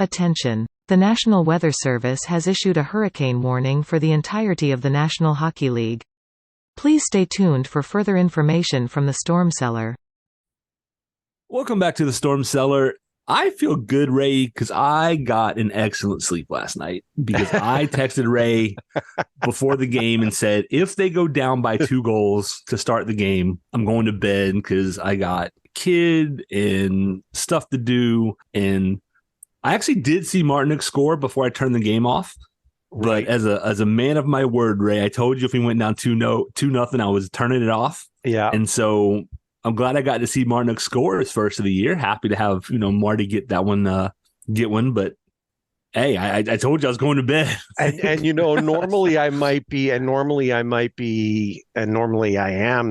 Attention! The National Weather Service has issued a hurricane warning for the entirety of the National Hockey League. Please stay tuned for further information from the Storm Cellar. Welcome back to the Storm Cellar. I feel good, Ray, because I got an excellent sleep last night because I texted Ray before the game and said, if they go down by 2 goals to start the game, I'm going to bed because I got a kid and stuff to do. And I actually did see Martinick score before I turned the game off. Right. But as a man of my word, Ray, I told you if we went down 2-0, I was turning it off. Yeah. And so I'm glad I got to see Martinick score his first of the year. Happy to have, Marty get that one, But hey, I told you I was going to bed. and normally I am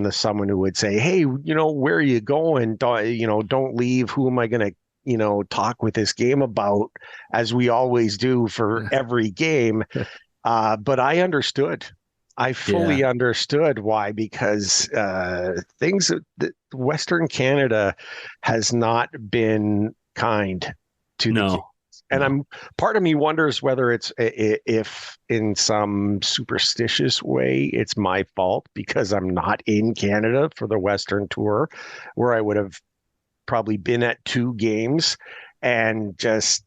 the someone who would say, hey, where are you going? Don't leave. Who am I going to, talk with this game about, as we always do for every game. But I understood. I fully understood why, because Western Canada has not been kind to the Kings. And part of me wonders whether it's if in some superstitious way it's my fault because I'm not in Canada for the Western Tour, where I would have probably been at 2 games and just.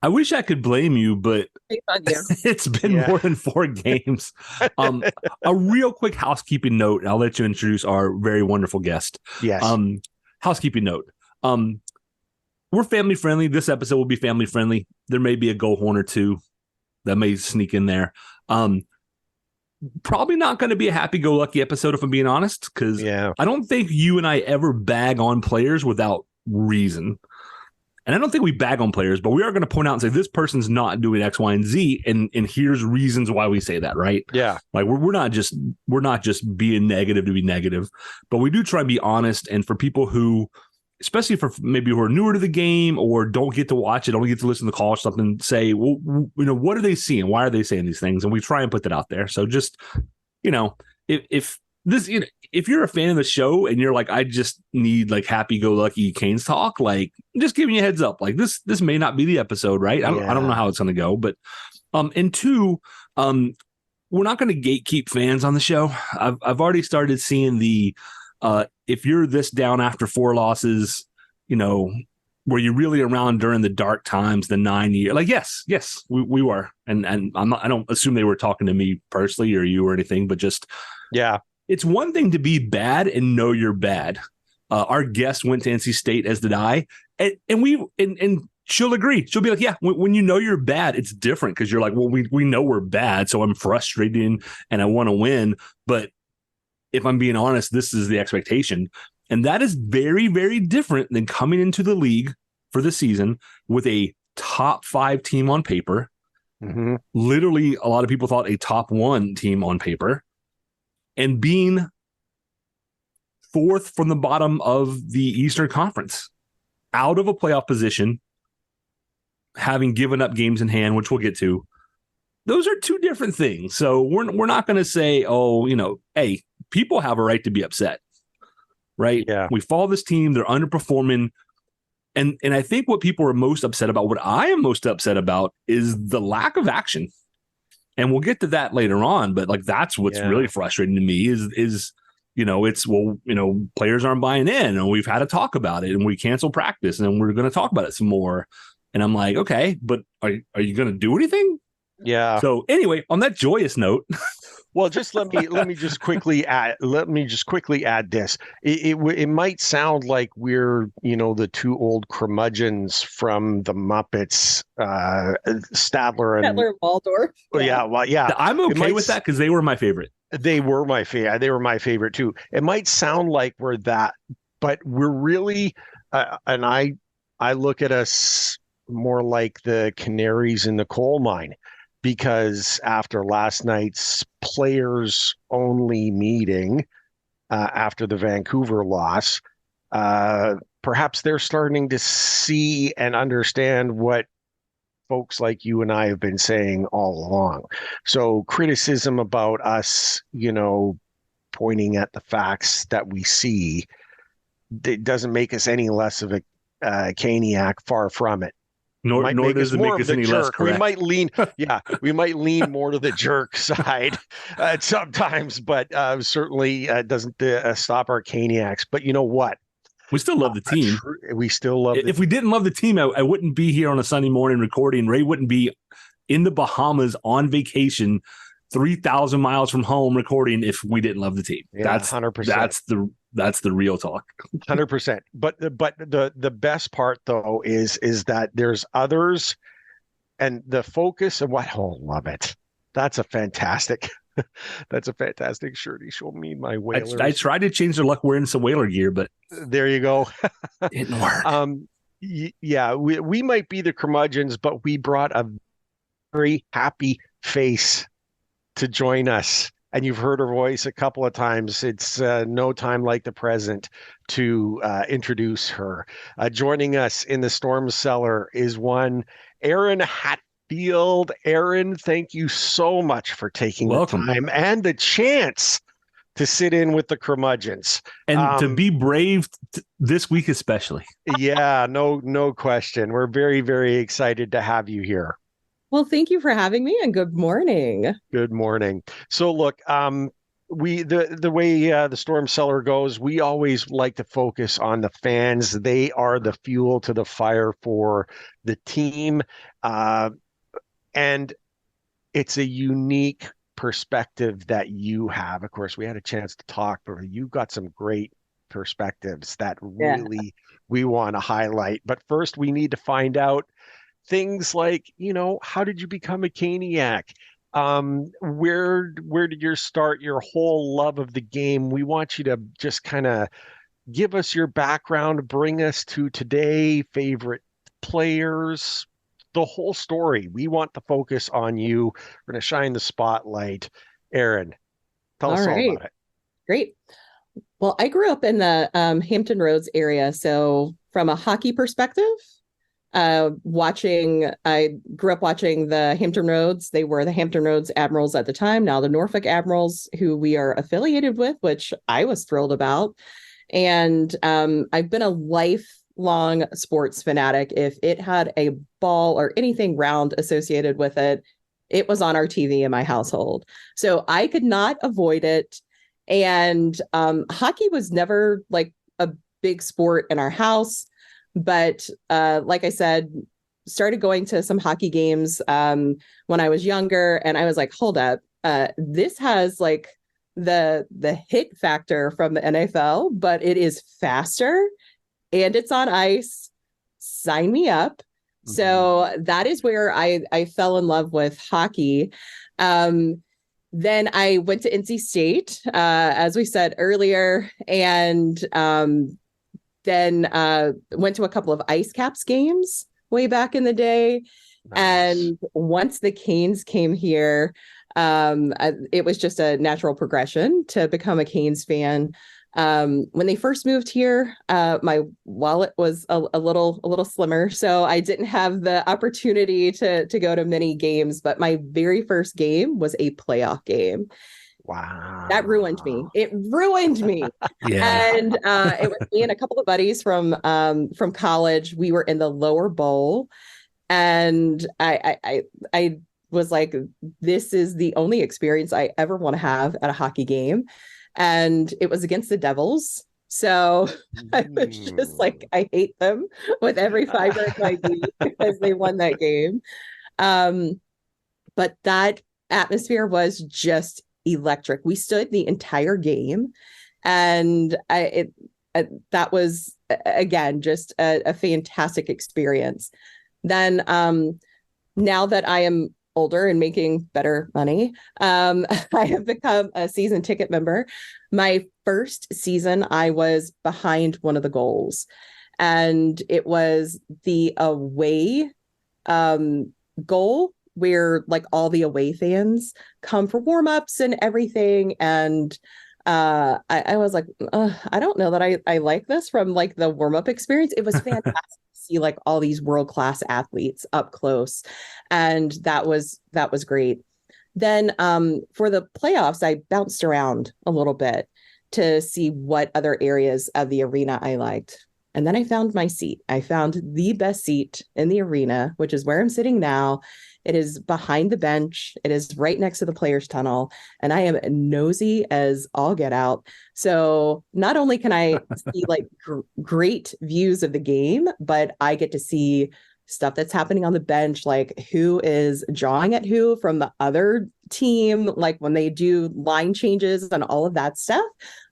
I wish I could blame you, but it's been more than 4 games. A real quick housekeeping note, and I'll let you introduce our very wonderful guest. Yes. Housekeeping note. We're family friendly. This episode will be family friendly. There may be a goal horn or 2 that may sneak in there. Probably not going to be a happy-go-lucky episode, if I'm being honest, because I don't think you and I ever bag on players without reason. And I don't think we bag on players, but we are going to point out and say this person's not doing X, Y, and Z, and here's reasons why we say that, right? Yeah. Like we're not just being negative to be negative, but we do try and be honest. And for people who, especially for maybe who are newer to the game or don't get to watch it, don't get to listen to the call or something, say, well, what are they seeing? Why are they saying these things? And we try and put that out there. So just, if this, if you're a fan of the show and you're like, I just need like happy-go-lucky Canes talk, like just giving you a heads up, like this may not be the episode, right? I don't know how it's going to go, but and 2, we're not going to gatekeep fans on the show. I've already started seeing the if you're this down after 4 losses, were you really around during the dark times, the 9 year? Like yes, we were, and I don't assume they were talking to me personally or you or anything, but just It's one thing to be bad and know you're bad. Our guest went to NC State, as did I, and she'll agree. She'll be like, yeah, when you know you're bad, it's different because you're like, well, we know we're bad, so I'm frustrated and I want to win. But if I'm being honest, this is the expectation. And that is very, very different than coming into the league for the season with a top 5 team on paper. Mm-hmm. Literally, a lot of people thought a top 1 team on paper. And being 4th from the bottom of the Eastern Conference, out of a playoff position, having given up games in hand, which we'll get to. Those are 2 different things. So we're not going to say, hey, people have a right to be upset, right? Yeah. We follow this team. They're underperforming. And I think what people are most upset about, what I am most upset about, is the lack of action. And we'll get to that later on, but like that's what's really frustrating to me is players aren't buying in, and we've had to talk about it, and we cancel practice, and we're going to talk about it some more. And I'm like, okay, but are you going to do anything? Yeah. So anyway, on that joyous note, well, just let me just quickly add this. It might sound like we're the 2 old curmudgeons from the Muppets, Statler and Waldorf. Yeah, well, yeah. I'm okay with that because they were my favorite. They were my favorite. They were my favorite too. It might sound like we're that, but we're really, and I look at us more like the canaries in the coal mine. Because after last night's players only meeting after the Vancouver loss, perhaps they're starting to see and understand what folks like you and I have been saying all along. So criticism about us, pointing at the facts that we see, it doesn't make us any less of a Caniac, far from it. Nor does it make us any less jerk. We correct. might lean, we might lean more to the jerk side sometimes, but certainly doesn't stop our Caniacs. But you know what? We still love the team. We still love. If we didn't love the team, I wouldn't be here on a Sunday morning recording. Ray wouldn't be in the Bahamas on vacation, 3,000 miles from home recording if we didn't love the team. Yeah, that's 100%. That's the real talk. 100%. But the best part though is that there's others, and the focus of what. Oh, love it. That's a fantastic. That's a fantastic shirt. He showed me my Whalers. I tried to change their luck wearing some Whaler gear, but there you go. Didn't work. Yeah, we might be the curmudgeons, but we brought a very happy face to join us. And you've heard her voice a couple of times. It's no time like the present to introduce her. Joining us in the storm cellar is one Erin Hatfield. Erin, thank you so much for taking the time and the chance to sit in with the curmudgeons. And to be brave this week especially. Yeah, no question. We're very, very excited to have you here. Well, thank you for having me, and good morning. Good morning. So look, the way the storm cellar goes, we always like to focus on the fans. They are the fuel to the fire for the team. And it's a unique perspective that you have. Of course, we had a chance to talk, but you've got some great perspectives that really we want to highlight. But first, we need to find out things like, how did you become a Caniac? Where did you start your whole love of the game? We want you to just kind of give us your background, bring us to today, favorite players, the whole story. We want to focus on you. We're going to shine the spotlight. Erin, tell us all about it. Great. Well, I grew up in the Hampton Roads area. So from a hockey perspective, I grew up watching the Hampton Roads. They were the Hampton Roads Admirals at the time, now the Norfolk Admirals, who we are affiliated with, which I was thrilled about. And I've been a lifelong sports fanatic. If it had a ball or anything round associated with it, it was on our TV in my household. So I could not avoid it. And hockey was never like a big sport in our house. But like I said, started going to some hockey games when I was younger, and I was like, hold up, this has like the hit factor from the NFL, but it is faster and it's on ice. Sign me up. Mm-hmm. So that is where I fell in love with hockey. Then I went to NC State, as we said earlier, and then went to a couple of Ice Caps games way back in the day. Nice. And once the Canes came here, it was just a natural progression to become a Canes fan. When they first moved here, my wallet was a little slimmer, so I didn't have the opportunity to go to many games. But my very first game was a playoff game. Wow. That ruined me. It ruined me. Yeah. And it was me and a couple of buddies from college. We were in the lower bowl, and I was like, this is the only experience I ever want to have at a hockey game. And it was against the Devils. So I was just like, I hate them with every fiber of my being because they won that game. But that atmosphere was just electric. We stood the entire game, and that was, again, just a fantastic experience. Then now that I am older and making better money, I have become a season ticket member. My first season, I was behind one of the goals, and it was the away goal, where like all the away fans come for warm-ups and everything. And I was like, I don't know that I like this from like the warm-up experience. It was fantastic to see like all these world-class athletes up close. And that was great. Then for the playoffs, I bounced around a little bit to see what other areas of the arena I liked. And then I found my seat. I found the best seat in the arena, which is where I'm sitting now. It is behind the bench. It is right next to the players' tunnel. And I am nosy as all get out. So not only can I see like great views of the game, but I get to see stuff that's happening on the bench, like who is jawing at who from the other team, like when they do line changes and all of that stuff.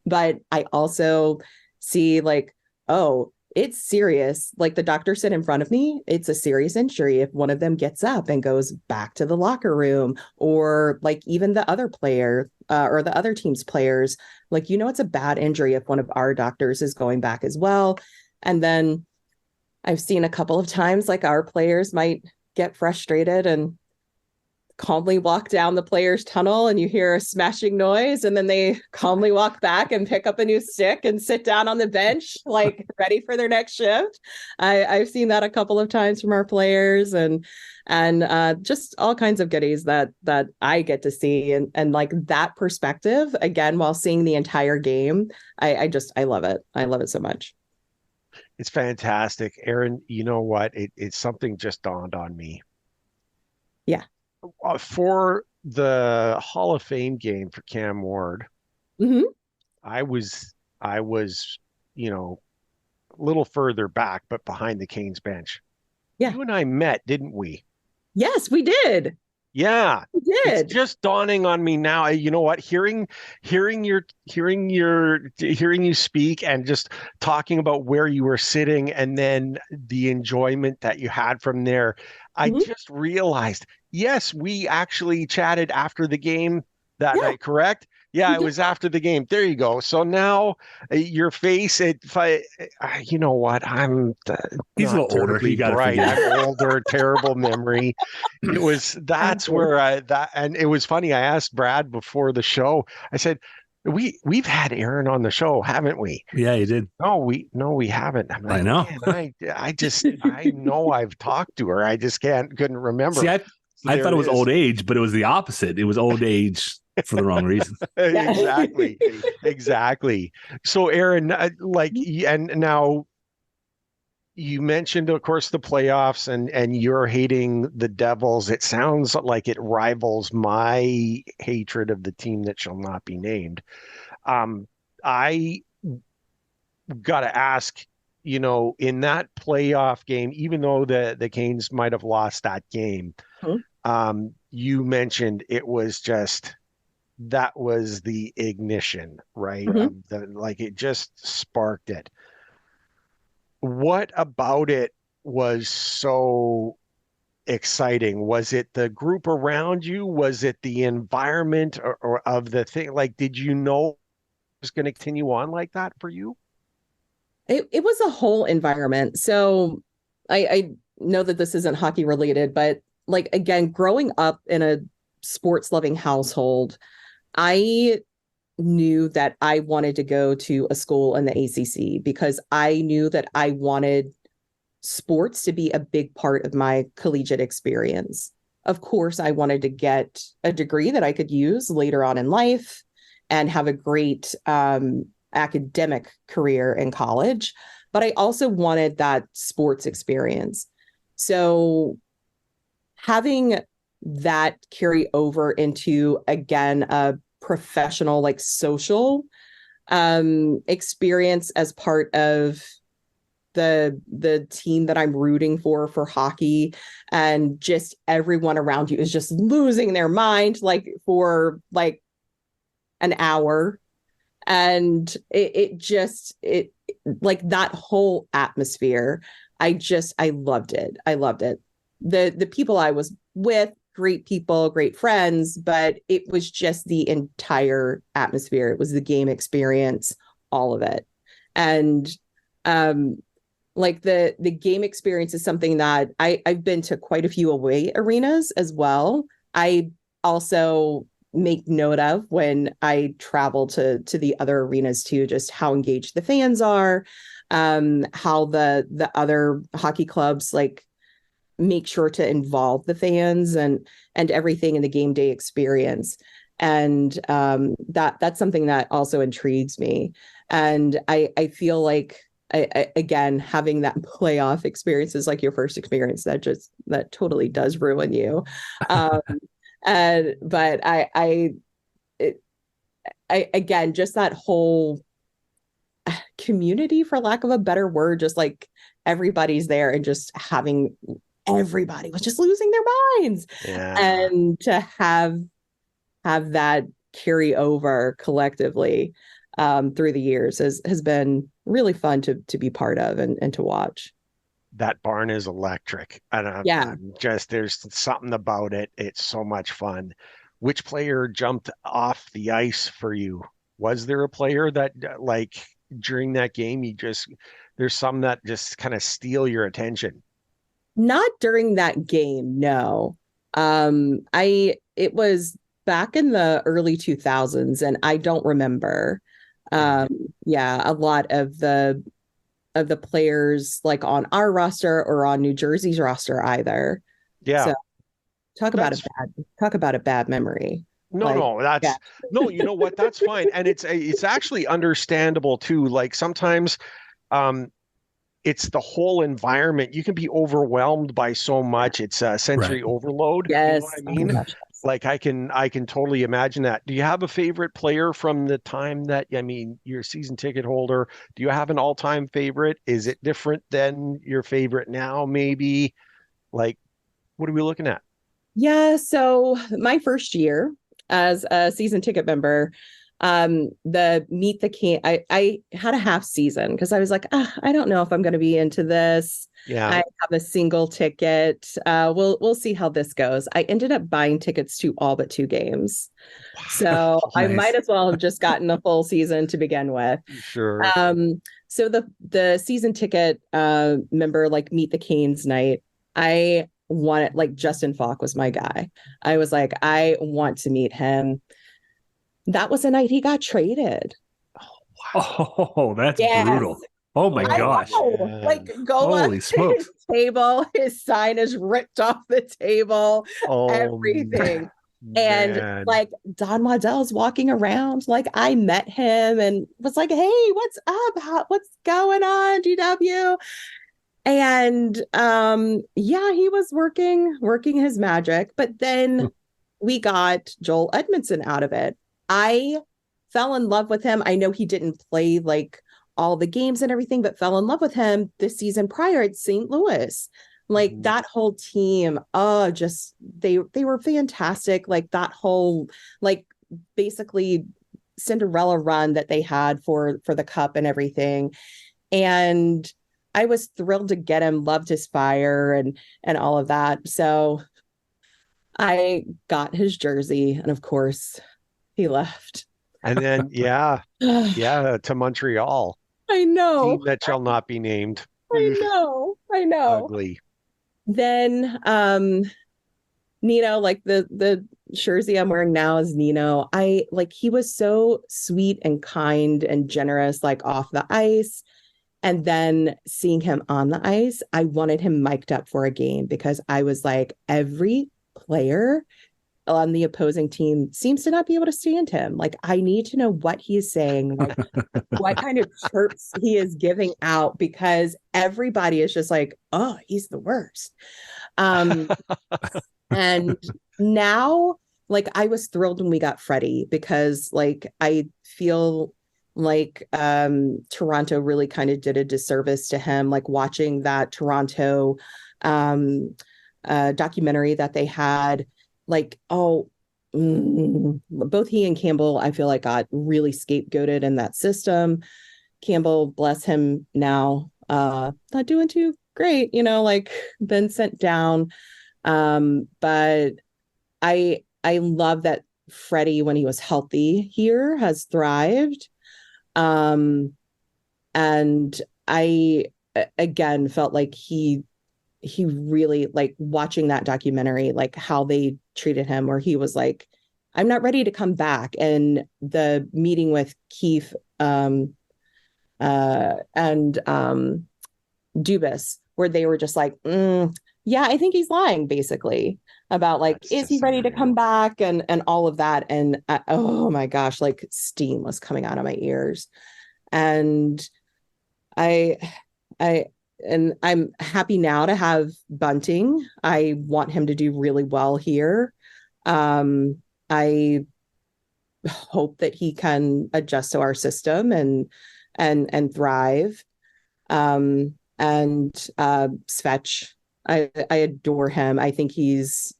But I also see like, oh, it's serious. Like the doctor said in front of me, it's a serious injury if one of them gets up and goes back to the locker room, or like even the other player or the other team's players, like, it's a bad injury if one of our doctors is going back as well. And then I've seen a couple of times like our players might get frustrated and calmly walk down the players' tunnel, and you hear a smashing noise, and then they calmly walk back and pick up a new stick and sit down on the bench, like ready for their next shift. I've seen that a couple of times from our players, and just all kinds of goodies that I get to see, and like that perspective again while seeing the entire game. I love it. I love it so much. It's fantastic. Erin, you know what? It's something just dawned on me. Yeah. For the Hall of Fame game for Cam Ward, Mm-hmm. I was, a little further back, but behind the Canes bench. Yeah. You and I met, didn't we? Yes, we did. Yeah. We did. It's just dawning on me now. You know what? Hearing you speak and just talking about where you were sitting and then the enjoyment that you had from there, I just realized, yes, we actually chatted after the game that night, correct? Yeah, it was after the game. There you go. So now your face, you know what? He's a little older. You got to forget. I'm older, terrible memory. That's where and it was funny. I asked Brad before the show, I said, we've had Erin on the show, haven't we? Yeah, you did. No, we haven't. I'm like, I know. Man, I know I've talked to her. I just couldn't remember. See, I thought it was old age, but it was the opposite. It was old age for the wrong reason. Exactly. So Erin, and now you mentioned, of course, the playoffs and you're hating the Devils. It sounds like it rivals my hatred of the team that shall not be named. I got to ask, in that playoff game, even though the Canes might have lost that game, you mentioned it was just, that was the ignition, right? It just sparked it. What about it was so exciting? Was it the group around you? Was it the environment or of the thing? Like, did you know it was going to continue on like that for you? It was a whole environment. So I know that this isn't hockey related, but like, again, growing up in a sports loving household, I knew that I wanted to go to a school in the ACC because I knew that I wanted sports to be a big part of my collegiate experience. Of course, I wanted to get a degree that I could use later on in life and have a great academic career in college, but I also wanted that sports experience. So having that carry over into, again, a professional, like social experience as part of the team that I'm rooting for hockey, and just everyone around you is just losing their mind like for like an hour, and it like that whole atmosphere, I loved it. The people I was with, great people, great friends, but it was just the entire atmosphere. It was the game experience, all of it. And like the game experience is something that I've been to quite a few away arenas as well. I also make note of when I travel to the other arenas too, just how engaged the fans are, how the other hockey clubs like make sure to involve the fans and everything in the game day experience. And that's something that also intrigues me. And I feel like again, having that playoff experience is like your first experience that totally does ruin you. Um, but again, just that whole community, for lack of a better word, just like everybody's there and just having everybody was just losing their minds. Yeah. And to have that carry over collectively through the years has been really fun to be part of and to watch. That barn is electric. And I'm just, there's something about it. It's so much fun. Which player jumped off the ice for you? Was there a player that like during that game, there's some that just kind of steal your attention? Not during that game, no. It was back in the early 2000s, and I don't remember. A lot of the players like on our roster or on New Jersey's roster either. Yeah. So talk about a bad memory. No, you know what? That's fine. And it's actually understandable too. Like sometimes it's the whole environment. You can be overwhelmed by so much. It's a sensory overload. Yes. You know what I mean? Oh, like I can totally imagine that. Do you have a favorite player from the time that, I mean, you're a season ticket holder? Do you have an all-time favorite? Is it different than your favorite now, maybe? Like, what are we looking at? Yeah, so my first year as a season ticket member, the Meet the King, I had a half season because I was like, I don't know if I'm going to be into this. Yeah. I have a single ticket. We'll see how this goes. I ended up buying tickets to all but 2 games. Wow. So nice. I might as well have just gotten a full season to begin with. Sure. So the season ticket member, like Meet the Canes night, I wanted, like, Justin Falk was my guy. I was like, I want to meet him. That was the night he got traded. Oh, that's brutal. Oh my gosh. Like, go on his table. His sign is ripped off the table. Everything. And like Don Waddell's walking around. Like, I met him and was like, hey, what's up? What's going on, GW? And he was working his magic. But then we got Joel Edmondson out of it. I fell in love with him. I know he didn't play like all the games and everything, but fell in love with him this season prior at St. Louis. Like that whole team, just they were fantastic. Like that whole, like, basically Cinderella run that they had for the cup and everything. And I was thrilled to get him, loved his fire and all of that. So I got his jersey, and of course he left. And then, to Montreal. I know. Team that shall not be named. I know. Ugly. Then, Nino, like the jersey I'm wearing now is Nino. He was so sweet and kind and generous, like off the ice. And then seeing him on the ice, I wanted him mic'd up for a game because I was like, every player on the opposing team seems to not be able to stand him. Like, I need to know what he is saying, like what kind of chirps he is giving out, because everybody is just like, oh, he's the worst. And now, like, I was thrilled when we got Freddie because, like, I feel like Toronto really kind of did a disservice to him, like watching that Toronto documentary that they had. Like, both he and Campbell, I feel like, got really scapegoated in that system. Campbell, bless him, now not doing too great, like been sent down. But I love that Freddie, when he was healthy here, has thrived. And I again felt like he really, like, watching that documentary, like how they treated him, where he was like, I'm not ready to come back. And the meeting with Keefe and Dubas, where they were just like, I think he's lying, basically, about, like, is he ready to come back and all of that. And oh my gosh, like, steam was coming out of my ears. And I I and I'm happy now to have Bunting. I want him to do really well here. I hope that he can adjust to our system and thrive. And Svetch, I adore him. I think he's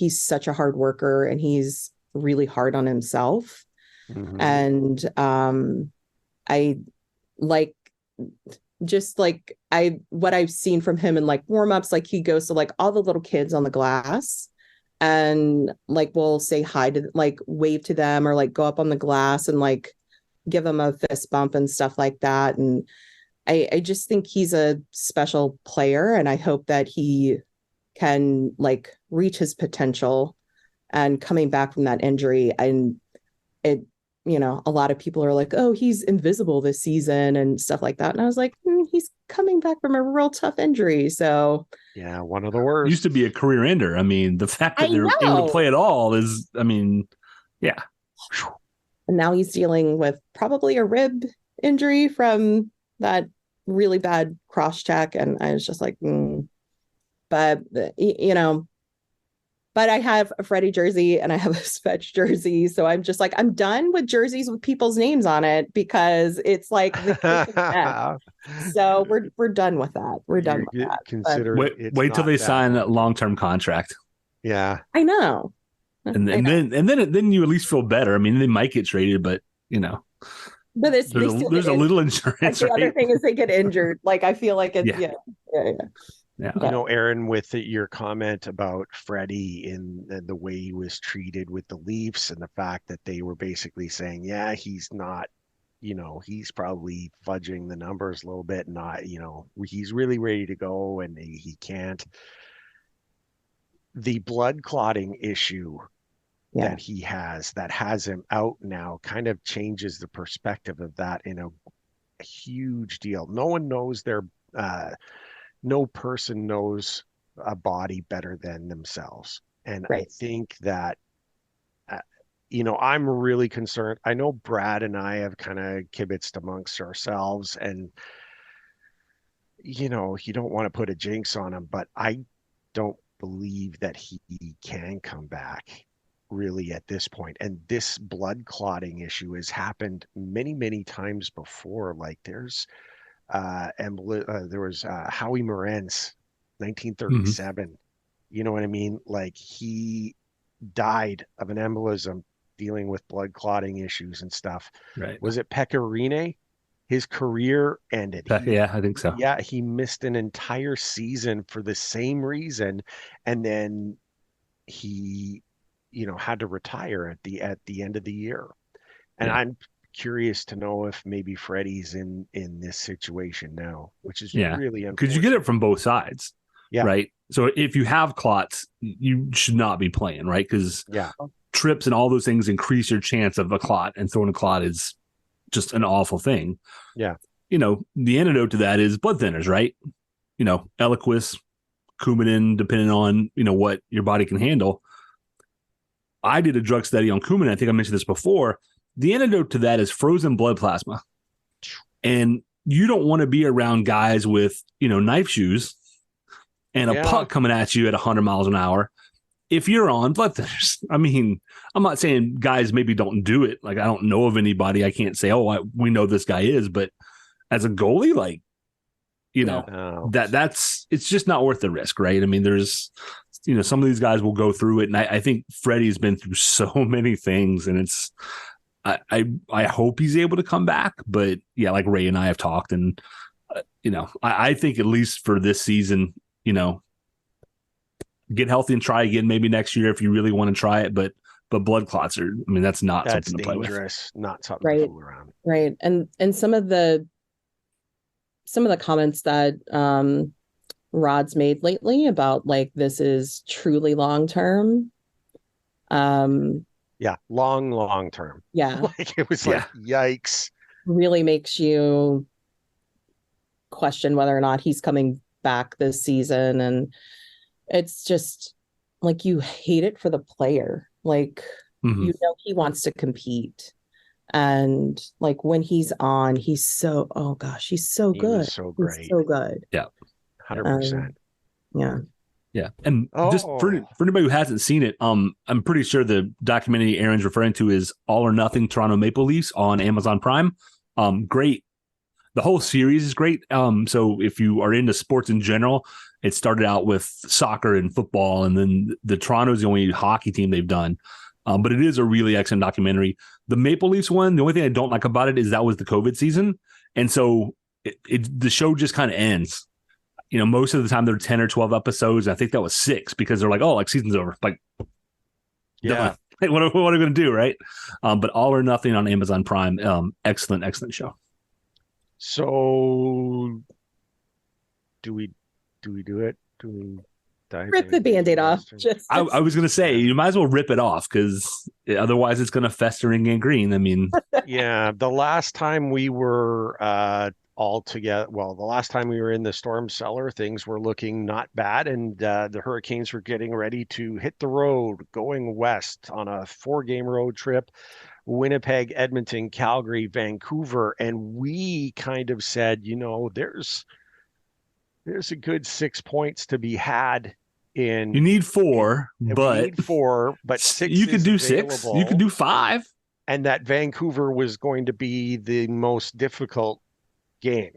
such a hard worker and he's really hard on himself. Mhm. And I like just like what I've seen from him in like warm-ups, like he goes to like all the little kids on the glass and like will say hi to like wave to them or like go up on the glass and like give them a fist bump and stuff like that. And I just think he's a special player and I hope that he can like reach his potential and coming back from that injury. And it, a lot of people are like, oh, he's invisible this season and stuff like that. And I was like, he's coming back from a real tough injury. So Yeah, one of the worst. Used to be a career ender. I mean, the fact that they're able to play at all is, I mean, yeah. And now he's dealing with probably a rib injury from that really bad cross check. And I was just like, but but I have a Freddie jersey and I have a Svetch jersey. So I'm just like, I'm done with jerseys with people's names on it because it's like, so we're done with that. We're done with that. Consider wait till they sign a long-term contract. Yeah. I know. And then you at least feel better. I mean, they might get traded, but but there's a little insurance. Like the other thing is they get injured. Like I feel like it's Yeah. Erin, with your comment about Freddie in the way he was treated with the Leafs and the fact that they were basically saying, yeah, he's not, he's probably fudging the numbers a little bit, not, he's really ready to go and he can't. The blood clotting issue that he has that has him out now kind of changes the perspective of that in a huge deal. No one knows no person knows a body better than themselves. And I think that, I'm really concerned. I know Brad and I have kind of kibitzed amongst ourselves and, you don't want to put a jinx on him, but I don't believe that he can come back really at this point. And this blood clotting issue has happened many, many times before. Like there's there was Howie Morenz, 1937. Mm-hmm. You know what I mean? Like he died of an embolism dealing with blood clotting issues and stuff. Right. Was it Pekka Rinne? His career ended. Yeah, I think so. Yeah, he missed an entire season for the same reason. And then he, had to retire at the end of the year. And I'm curious to know if maybe Freddie's in this situation now, which is really unfortunate. Because you get it from both sides, right? So if you have clots, you should not be playing, right? Because trips and all those things increase your chance of a clot, and throwing a clot is just an awful thing. Yeah. The antidote to that is blood thinners, right? Eliquis, Coumadin, depending on, what your body can handle. I did a drug study on Coumadin. I think I mentioned this before. The antidote to that is frozen blood plasma. And you don't want to be around guys with, knife shoes and a puck coming at you at 100 miles an hour if you're on blood thinners. I mean, I'm not saying guys maybe don't do it. Like, I don't know of anybody. I can't say, we know this guy is. But as a goalie, like, it's just not worth the risk, right? I mean, there's, some of these guys will go through it. And I think Freddie's been through so many things, and it's, I hope he's able to come back, but like Ray and I have talked, and I think at least for this season, get healthy and try again maybe next year if you really want to try it. But blood clots that's not something to play with. Not something to fool around. Right. And some of the comments that Rod's made lately about like this is truly long term. Yeah, long term. Yeah. Like it was like, yikes. Really makes you question whether or not he's coming back this season. And it's just like you hate it for the player. Like, he wants to compete. And like when he's on, he's so, oh gosh, he's so He good. was so great. He's so good. Yeah. 100%. Yeah. Yeah. And just for anybody who hasn't seen it, I'm pretty sure the documentary Erin's referring to is All or Nothing Toronto Maple Leafs on Amazon Prime. Great. The whole series is great. So if you are into sports in general, it started out with soccer and football, and then the Toronto is the only hockey team they've done. But it is a really excellent documentary. The Maple Leafs one, the only thing I don't like about it is that was the COVID season. And so the show just kind of ends. Most of the time they're 10 or 12 episodes. I think that was 6 because they're like, oh, like season's over. Like, yeah. Like, what are we going to do, right? But All or Nothing on Amazon Prime, excellent show. So do we do it? Do we rip the Band-Aid off? I was going to say, you might as well rip it off because otherwise it's going to fester and gangrene. I mean, yeah, the last time we were all together, well, the last time we were in the storm cellar, things were looking not bad, and the Hurricanes were getting ready to hit the road, going west on a 4-game road trip. Winnipeg, Edmonton, Calgary, Vancouver, and we kind of said, there's a good 6 points to be had in. You need 4, but 6 you could do available, 6, you could do 5, and that Vancouver was going to be the most difficult game.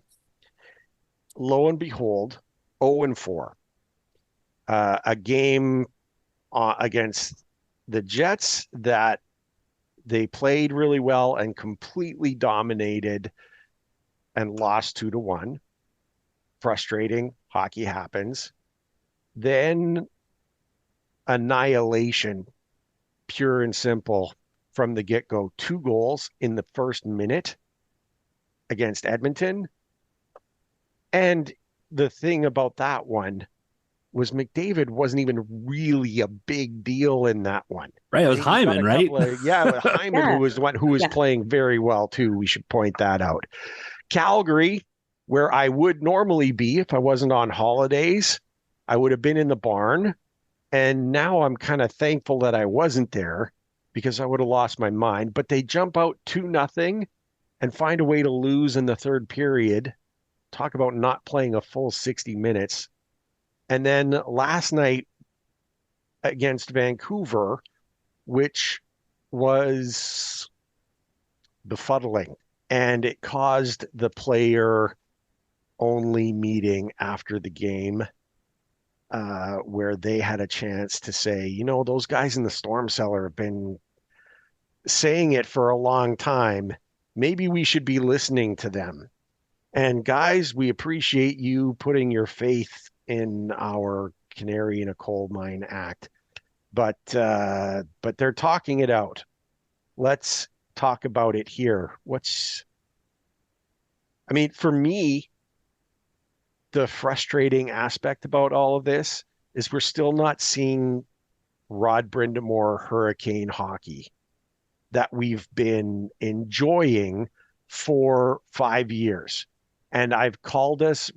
Lo and behold, 0-4, a game against the Jets that they played really well and completely dominated and lost 2-1. Frustrating. Hockey happens. Then annihilation, pure and simple from the get-go. 2 goals in the first minute against Edmonton. And the thing about that one was McDavid wasn't even really a big deal in that one. Right, it was Hyman, right? Hyman, who was the one who was playing very well too. We should point that out. Calgary, where I would normally be if I wasn't on holidays, I would have been in the barn. And now I'm kind of thankful that I wasn't there because I would have lost my mind. But they jump out 2-0 and find a way to lose in the third period. Talk about not playing a full 60 minutes. And then last night against Vancouver, which was befuddling, and it caused the player-only meeting after the game where they had a chance to say, those guys in the storm cellar have been saying it for a long time. Maybe we should be listening to them. And guys, we appreciate you putting your faith in our Canary in a Coal Mine Act, but they're talking it out. Let's talk about it here. For me, the frustrating aspect about all of this is we're still not seeing Rod Brindamore Hurricane hockey that we've been enjoying for 5 years. And I've called us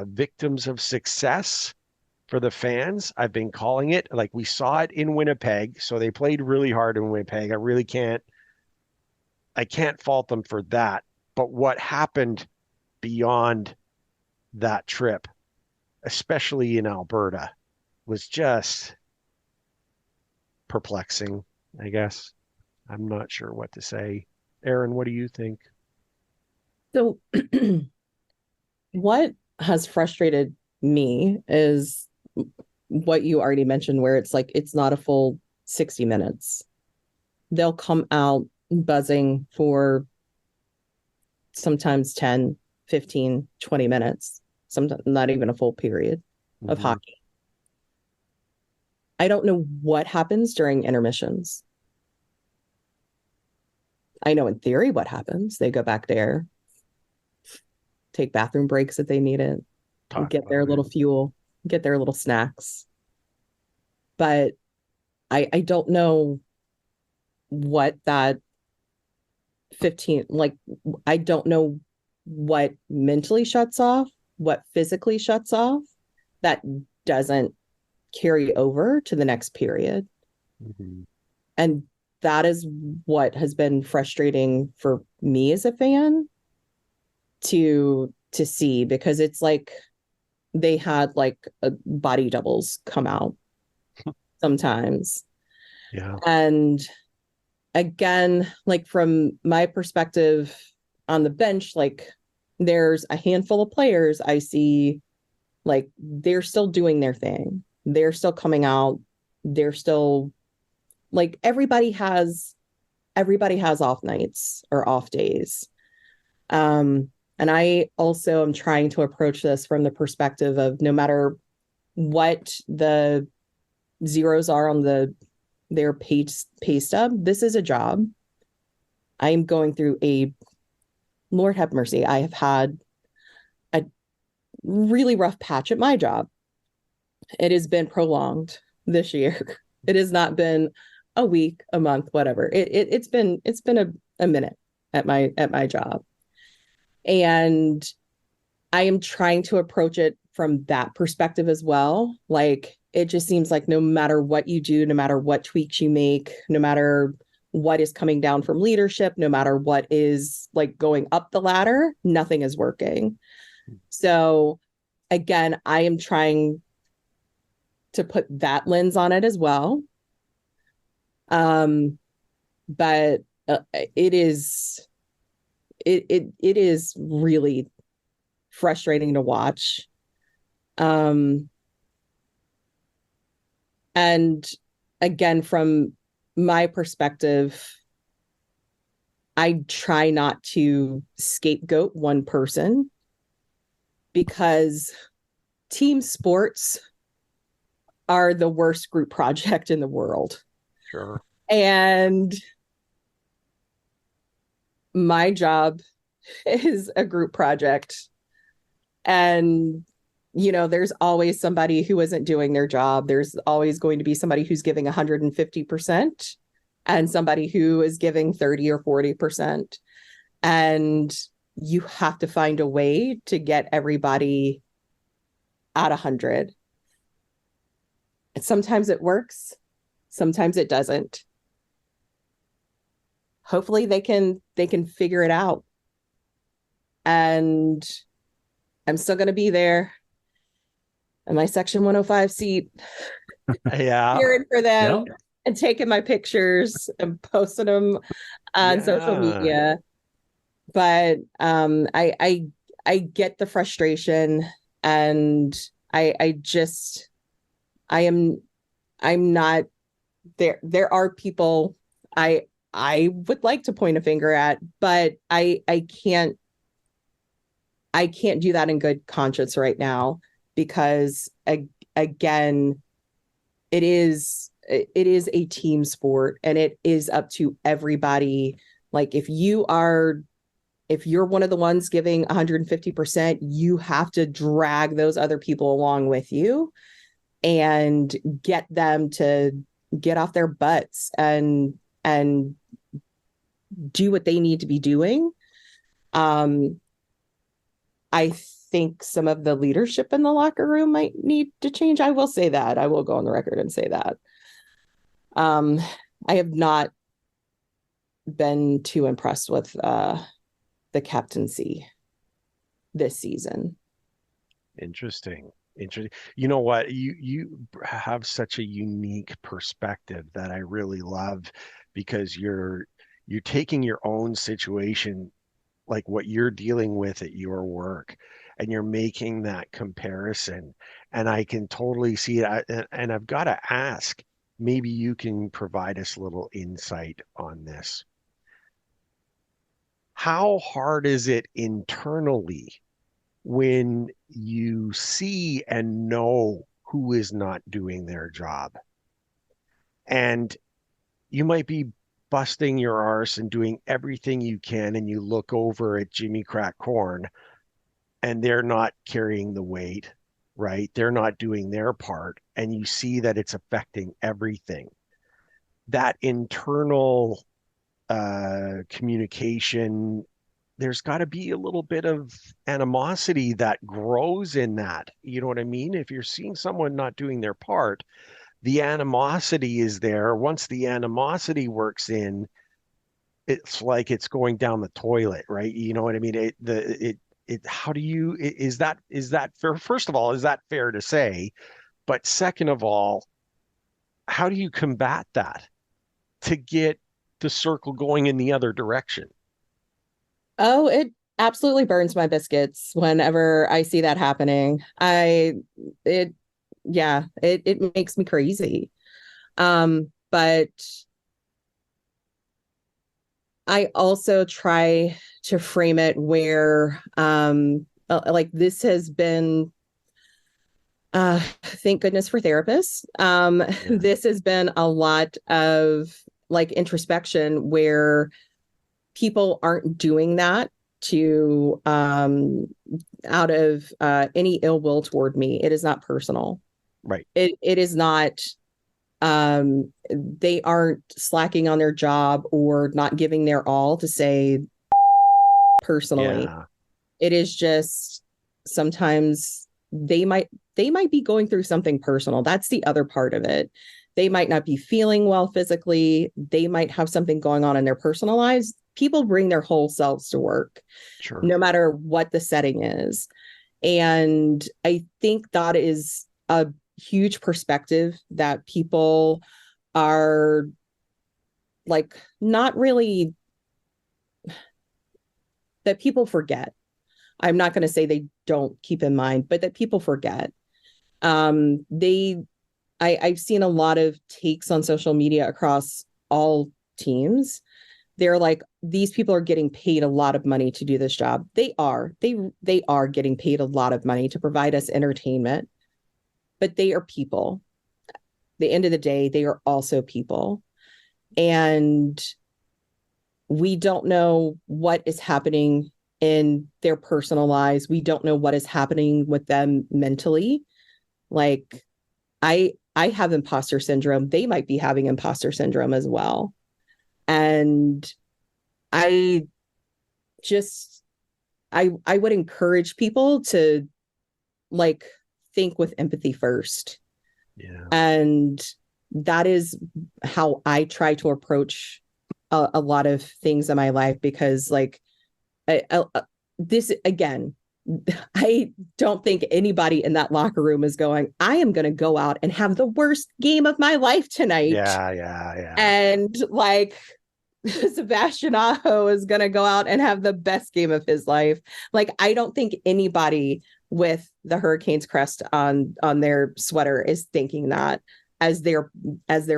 victims of success for the fans. I've been calling it, like we saw it in Winnipeg. So they played really hard in Winnipeg. I can't fault them for that. But what happened beyond that trip, especially in Alberta, was just perplexing, I guess. I'm not sure what to say. Erin, what do you think? So what has frustrated me is what you already mentioned, where it's like it's not a full 60 minutes. They'll come out buzzing for sometimes 10, 15, 20 minutes, sometimes not even a full period of hockey. I don't know what happens during intermissions. I know in theory what happens. They go back there, take bathroom breaks if they need it, get their little fuel, get their little snacks. But I don't know what that 15, like, I don't know what mentally shuts off, what physically shuts off that doesn't carry over to the next period. And that is what has been frustrating for me as a fan to see, because it's like they had like body doubles come out sometimes. Yeah. And again, like from my perspective on the bench, like there's a handful of players I see like they're still doing their thing. They're still coming out. They're still like everybody has off nights or off days. And I also am trying to approach this from the perspective of no matter what the zeros are on their pay stub, this is a job. I'm going through Lord have mercy, I have had a really rough patch at my job. It has been prolonged this year. It has not been a week, a month, whatever. It's been a minute at my job. And I am trying to approach it from that perspective as well. Like it just seems like no matter what you do, no matter what tweaks you make, no matter what is coming down from leadership, no matter what is like going up the ladder, nothing is working. So again, I am trying to put that lens on it as well. But it is really frustrating to watch. And again, from my perspective, I try not to scapegoat one person because team sports are the worst group project in the world. Sure. And my job is a group project. And, you know, there's always somebody who isn't doing their job. There's always going to be somebody who's giving 150% and somebody who is giving 30 or 40%. And you have to find a way to get everybody at 100. And sometimes it works, sometimes it doesn't. Hopefully they can figure it out. And I'm still going to be there in my section 105 seat. Yeah. Cheering for them Yep. and taking my pictures and posting them on social media. But I get the frustration, and I'm not there. There are people I would like to point a finger at, but I can't do that in good conscience right now, because again, it is a team sport, and it is up to everybody. Like if you're one of the ones giving 150%, you have to drag those other people along with you and get them to get off their butts and do what they need to be doing. I think some of the leadership in the locker room might need to change. I will say that. I will go on the record and say that. I have not been too impressed with the captaincy this season. Interesting. You know what? You have such a unique perspective that I really love, because you're taking your own situation, like what you're dealing with at your work, and you're making that comparison. And I can totally see it. And I've got to ask, maybe you can provide us a little insight on this. How hard is it internally when you see and know who is not doing their job? And you might be busting your arse and doing everything you can, and you look over at Jimmy Crack Corn and they're not carrying the weight, right? They're not doing their part, and you see that it's affecting everything. That internal communication, there's got to be a little bit of animosity that grows in that. You know what I mean? If you're seeing someone not doing their part, the animosity is there. Once the animosity works in, it's like it's going down the toilet, right? You know what I mean? How do you, is that fair? First of all, is that fair to say? But second of all, how do you combat that to get the circle going in the other direction? Oh, it absolutely burns my biscuits whenever I see that happening. It, yeah, it makes me crazy. But I also try to frame it where, like this has been, thank goodness for therapists. Yeah. This has been a lot of like introspection where people aren't doing that to out of any ill will toward me. It is not personal. Right. It is not they aren't slacking on their job or not giving their all to say personally. Yeah. It is just sometimes they might be going through something personal. That's the other part of it. They might not be feeling well physically. They might have something going on in their personal lives. People bring their whole selves to work, Sure. no matter what the setting is. And I think that is a huge perspective that people are like not really, that people forget. I'm not going to say they don't keep in mind, but that people forget. They I've seen a lot of takes on social media across all teams. They're like, these people are getting paid a lot of money to do this job. They are. They are getting paid a lot of money to provide us entertainment, but they are people. At the end of the day, they are also people. And we don't know what is happening in their personal lives. We don't know what is happening with them mentally. Like I have imposter syndrome. They might be having imposter syndrome as well. And I just I would encourage people to like think with empathy first. Yeah. And that is how I try to approach a lot of things in my life, because like this again, I don't think anybody in that locker room is going, I am going to go out and have the worst game of my life tonight. Yeah. Yeah. Yeah. And like Sebastian Aho is going to go out and have the best game of his life. Like, I don't think anybody with the Hurricanes crest on their sweater is thinking that as they're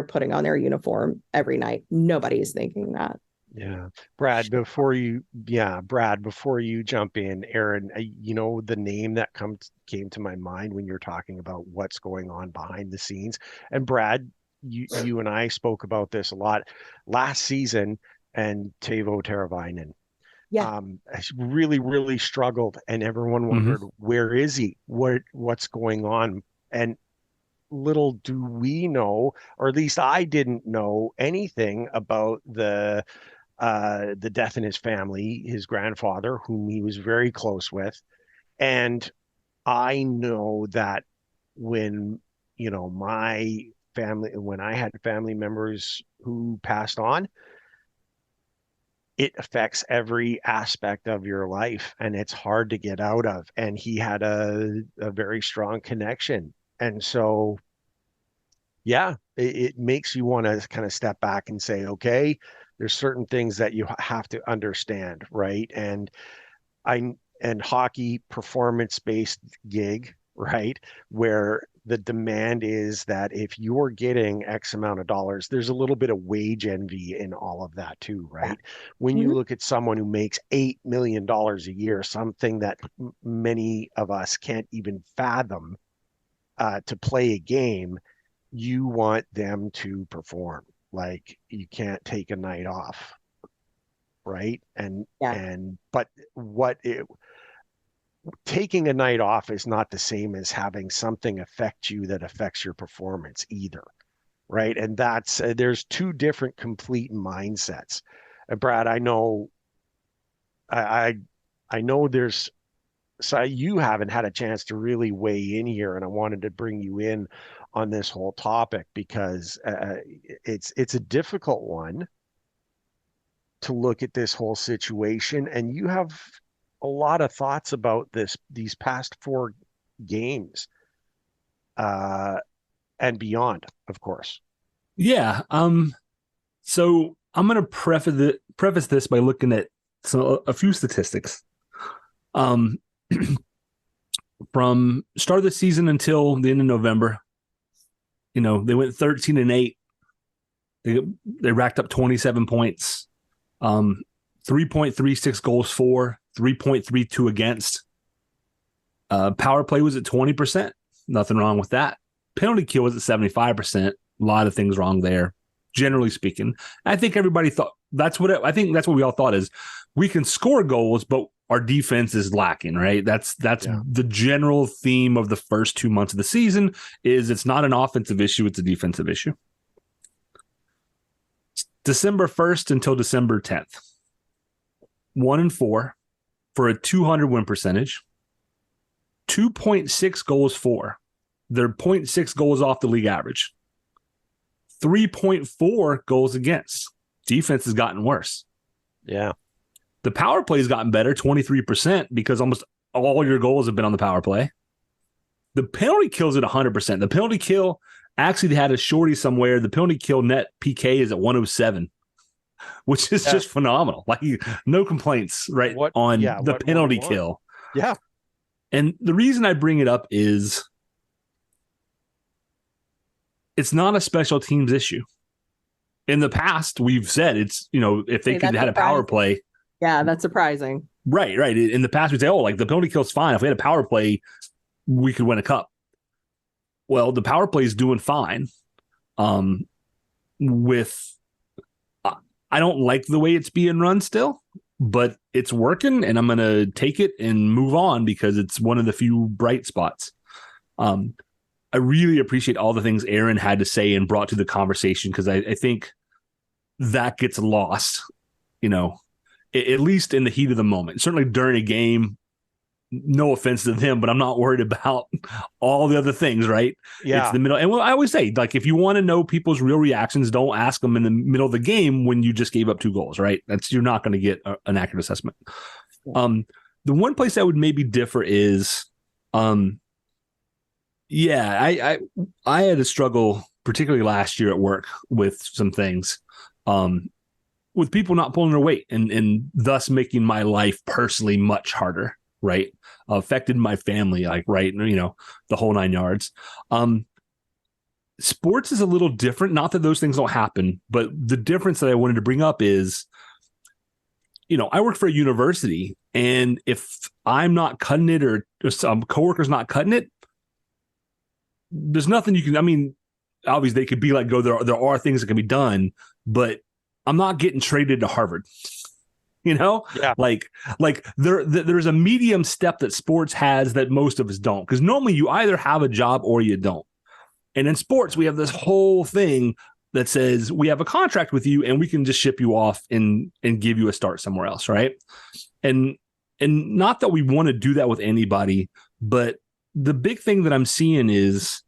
putting on their uniform every night. Nobody is thinking that. Yeah. Brad, before you jump in, Erin, the name that came to my mind when you're talking about what's going on behind the scenes. And Brad, you and I spoke about this a lot last season, and Teuvo Teravainen Yeah. has really, really struggled, and everyone wondered, where is he? What's going on? And little do we know, or at least I didn't know anything about the death in his family, his grandfather, whom he was very close with. And I know that when, my family, when I had family members who passed on, it affects every aspect of your life and it's hard to get out of. And he had a very strong connection. And so, yeah, it makes you want to kind of step back and say, okay, there's certain things that you have to understand, right? I and hockey performance-based gig, right? Where the demand is that if you're getting X amount of dollars, there's a little bit of wage envy in all of that too, right? When you look at someone who makes $8 million a year, something that many of us can't even fathom to play a game, you want them to perform. Like you can't take a night off, right? Yeah. But taking a night off is not the same as having something affect you that affects your performance either, right? And that's there's two different complete mindsets. Brad, I know I know there's So you haven't had a chance to really weigh in here, and I wanted to bring you in on this whole topic because it's a difficult one to look at this whole situation, and you have a lot of thoughts about these past 4 games, uh, and beyond, of course. Yeah. So I'm going to preface this by looking at a few statistics. From start of the season until the end of November, they went 13-8. They racked up 27 points, 3.36 goals for, 3.32 against. Power play was at 20%. Nothing wrong with that. Penalty kill was at 75%. A lot of things wrong there, generally speaking. I think everybody thought that's what we all thought is we can score goals, but our defense is lacking, right? That's the general theme of the first 2 months of the season is it's not an offensive issue, it's a defensive issue. December 1st until December 10th. 1-4 for a .200 win percentage. 2.6 goals for. They're 0.6 goals off the league average. 3.4 goals against. Defense has gotten worse. Yeah. The power play has gotten better, 23%, because almost all your goals have been on the power play. The penalty kill's at 100%. The penalty kill, actually, they had a shorty somewhere. The penalty kill net PK is at 107, which is just phenomenal. Like, no complaints, right, on the penalty kill. Yeah. And the reason I bring it up is it's not a special teams issue. In the past, we've said it's, if they could have had a power play. Yeah, that's surprising. Right. In the past, we'd say, the penalty kill's fine. If we had a power play, we could win a cup. Well, the power play is doing fine. I don't like the way it's being run still, but it's working, and I'm going to take it and move on because it's one of the few bright spots. I really appreciate all the things Erin had to say and brought to the conversation because I think that gets lost, at least in the heat of the moment. Certainly during a game, no offense to them, but I'm not worried about all the other things, right? Yeah. It's the middle. And I always say, if you want to know people's real reactions, don't ask them in the middle of the game when you just gave up 2 goals, right? You're not going to get an accurate assessment. The one place I would maybe differ is, I had a struggle, particularly last year at work, with some things, with people not pulling their weight and thus making my life personally much harder, right? Affected my family, the whole 9 yards. Sports is a little different. Not that those things don't happen, but the difference that I wanted to bring up is, I work for a university, and if I'm not cutting it or some coworker's not cutting it, there's nothing you can, obviously they could be like, there are things that can be done, but I'm not getting traded to Harvard. Yeah. There's a medium step that sports has that most of us don't, because normally you either have a job or you don't. And in sports, we have this whole thing that says we have a contract with you and we can just ship you off and give you a start somewhere else, right? And not that we want to do that with anybody, but the big thing that I'm seeing is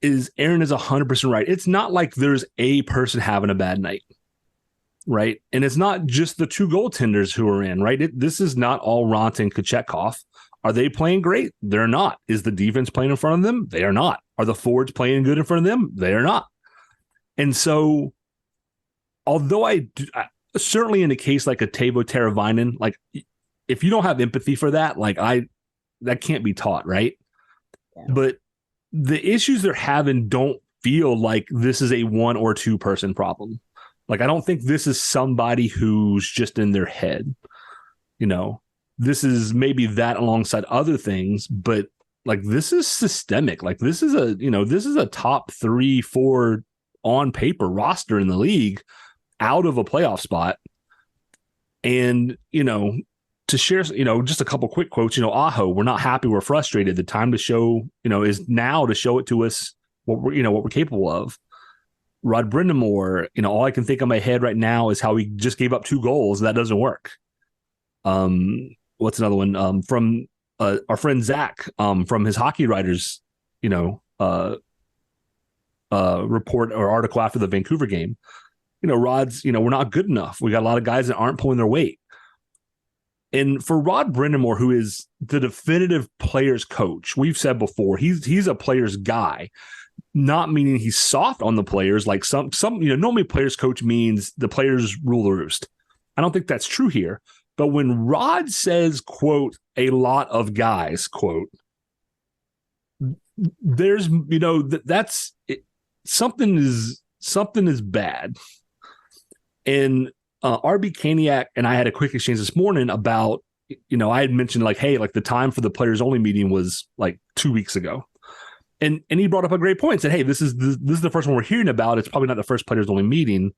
Erin is 100% right. It's not like there's a person having a bad night, right? And it's not just the 2 goaltenders who are in, right? This is not all Ront and Kochetkov. Are they playing great? They're not. Is the defense playing in front of them? They are not. Are the forwards playing good in front of them? They are not. And so, although certainly in a case like a Teuvo Teravainen, if you don't have empathy for that, that can't be taught, right? Yeah. But the issues they're having don't feel like this is a 1 or 2 person problem. I don't think this is somebody who's just in their head. This is maybe that alongside other things, but this is systemic. This is a top 3-4 on paper roster in the league out of a playoff spot. And, to share, just a couple quick quotes, Aho, we're not happy, we're frustrated. The time to show, is now to show it to us what we're capable of. Rod Brindamore, all I can think in my head right now is how he just gave up 2 goals. That doesn't work. what's another one? From our friend Zach, from his Hockey Writers, report or article after the Vancouver game. Rod's, we're not good enough. We got a lot of guys that aren't pulling their weight. And for Rod Brindamore, who is the definitive players coach, we've said before, he's a players guy, not meaning he's soft on the players. Like some normally players coach means the players rule the roost. I don't think that's true here. But when Rod says, quote, a lot of guys, quote, there's, that's it, something is bad. And RB Kaniak and I had a quick exchange this morning about, I had mentioned like, hey, like the time for the players only meeting was like 2 weeks ago. And he brought up a great point, said, hey, this is the first one we're hearing about. It's probably not the first players only meeting.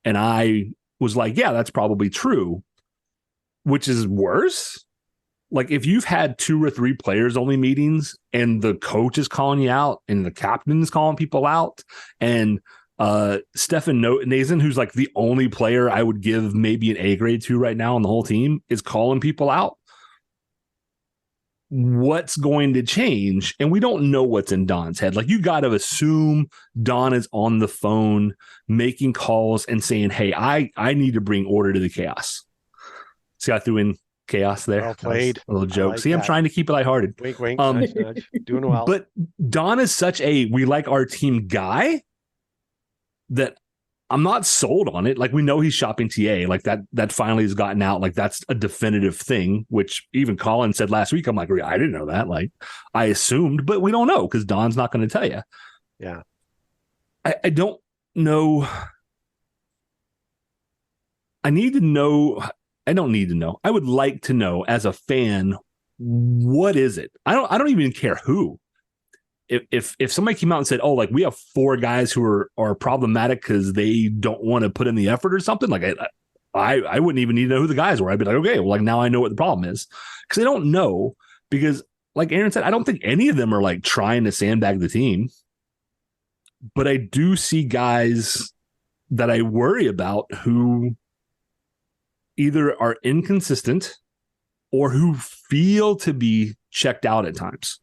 And I was like, yeah, that's probably true, which is worse. Like if you've had 2 or 3 players only meetings and the coach is calling you out and the captain is calling people out and Stefan Nazen, who's like the only player I would give maybe an A grade to right now on the whole team, is calling people out. What's going to change? And we don't know what's in Don's head. Like you got to assume Don is on the phone making calls and saying, hey, I need to bring order to the chaos. See, I threw in chaos there. Well played. A little joke. Like See, that. I'm trying to keep it lighthearted. Wink, wink. Nudge, nudge. Doing well. But Don is such a we like our team guy that I'm not sold on it. Like we know he's shopping TA. Like that finally has gotten out. Like that's a definitive thing, which even Colin said last week. I'm like, I didn't know that. Like I assumed, but we don't know because Don's not going to tell you. Yeah. I don't know. I need to know. I don't need to know. I would like to know as a fan, what is it? I don't even care who. If somebody came out and said, oh, like we have 4 guys who are problematic because they don't want to put in the effort or something, like I wouldn't even need to know who the guys were. I'd be like, okay, well, like now I know what the problem is, because I don't know, because like Erin said, I don't think any of them are like trying to sandbag the team, but I do see guys that I worry about who either are inconsistent or who feel to be checked out at times.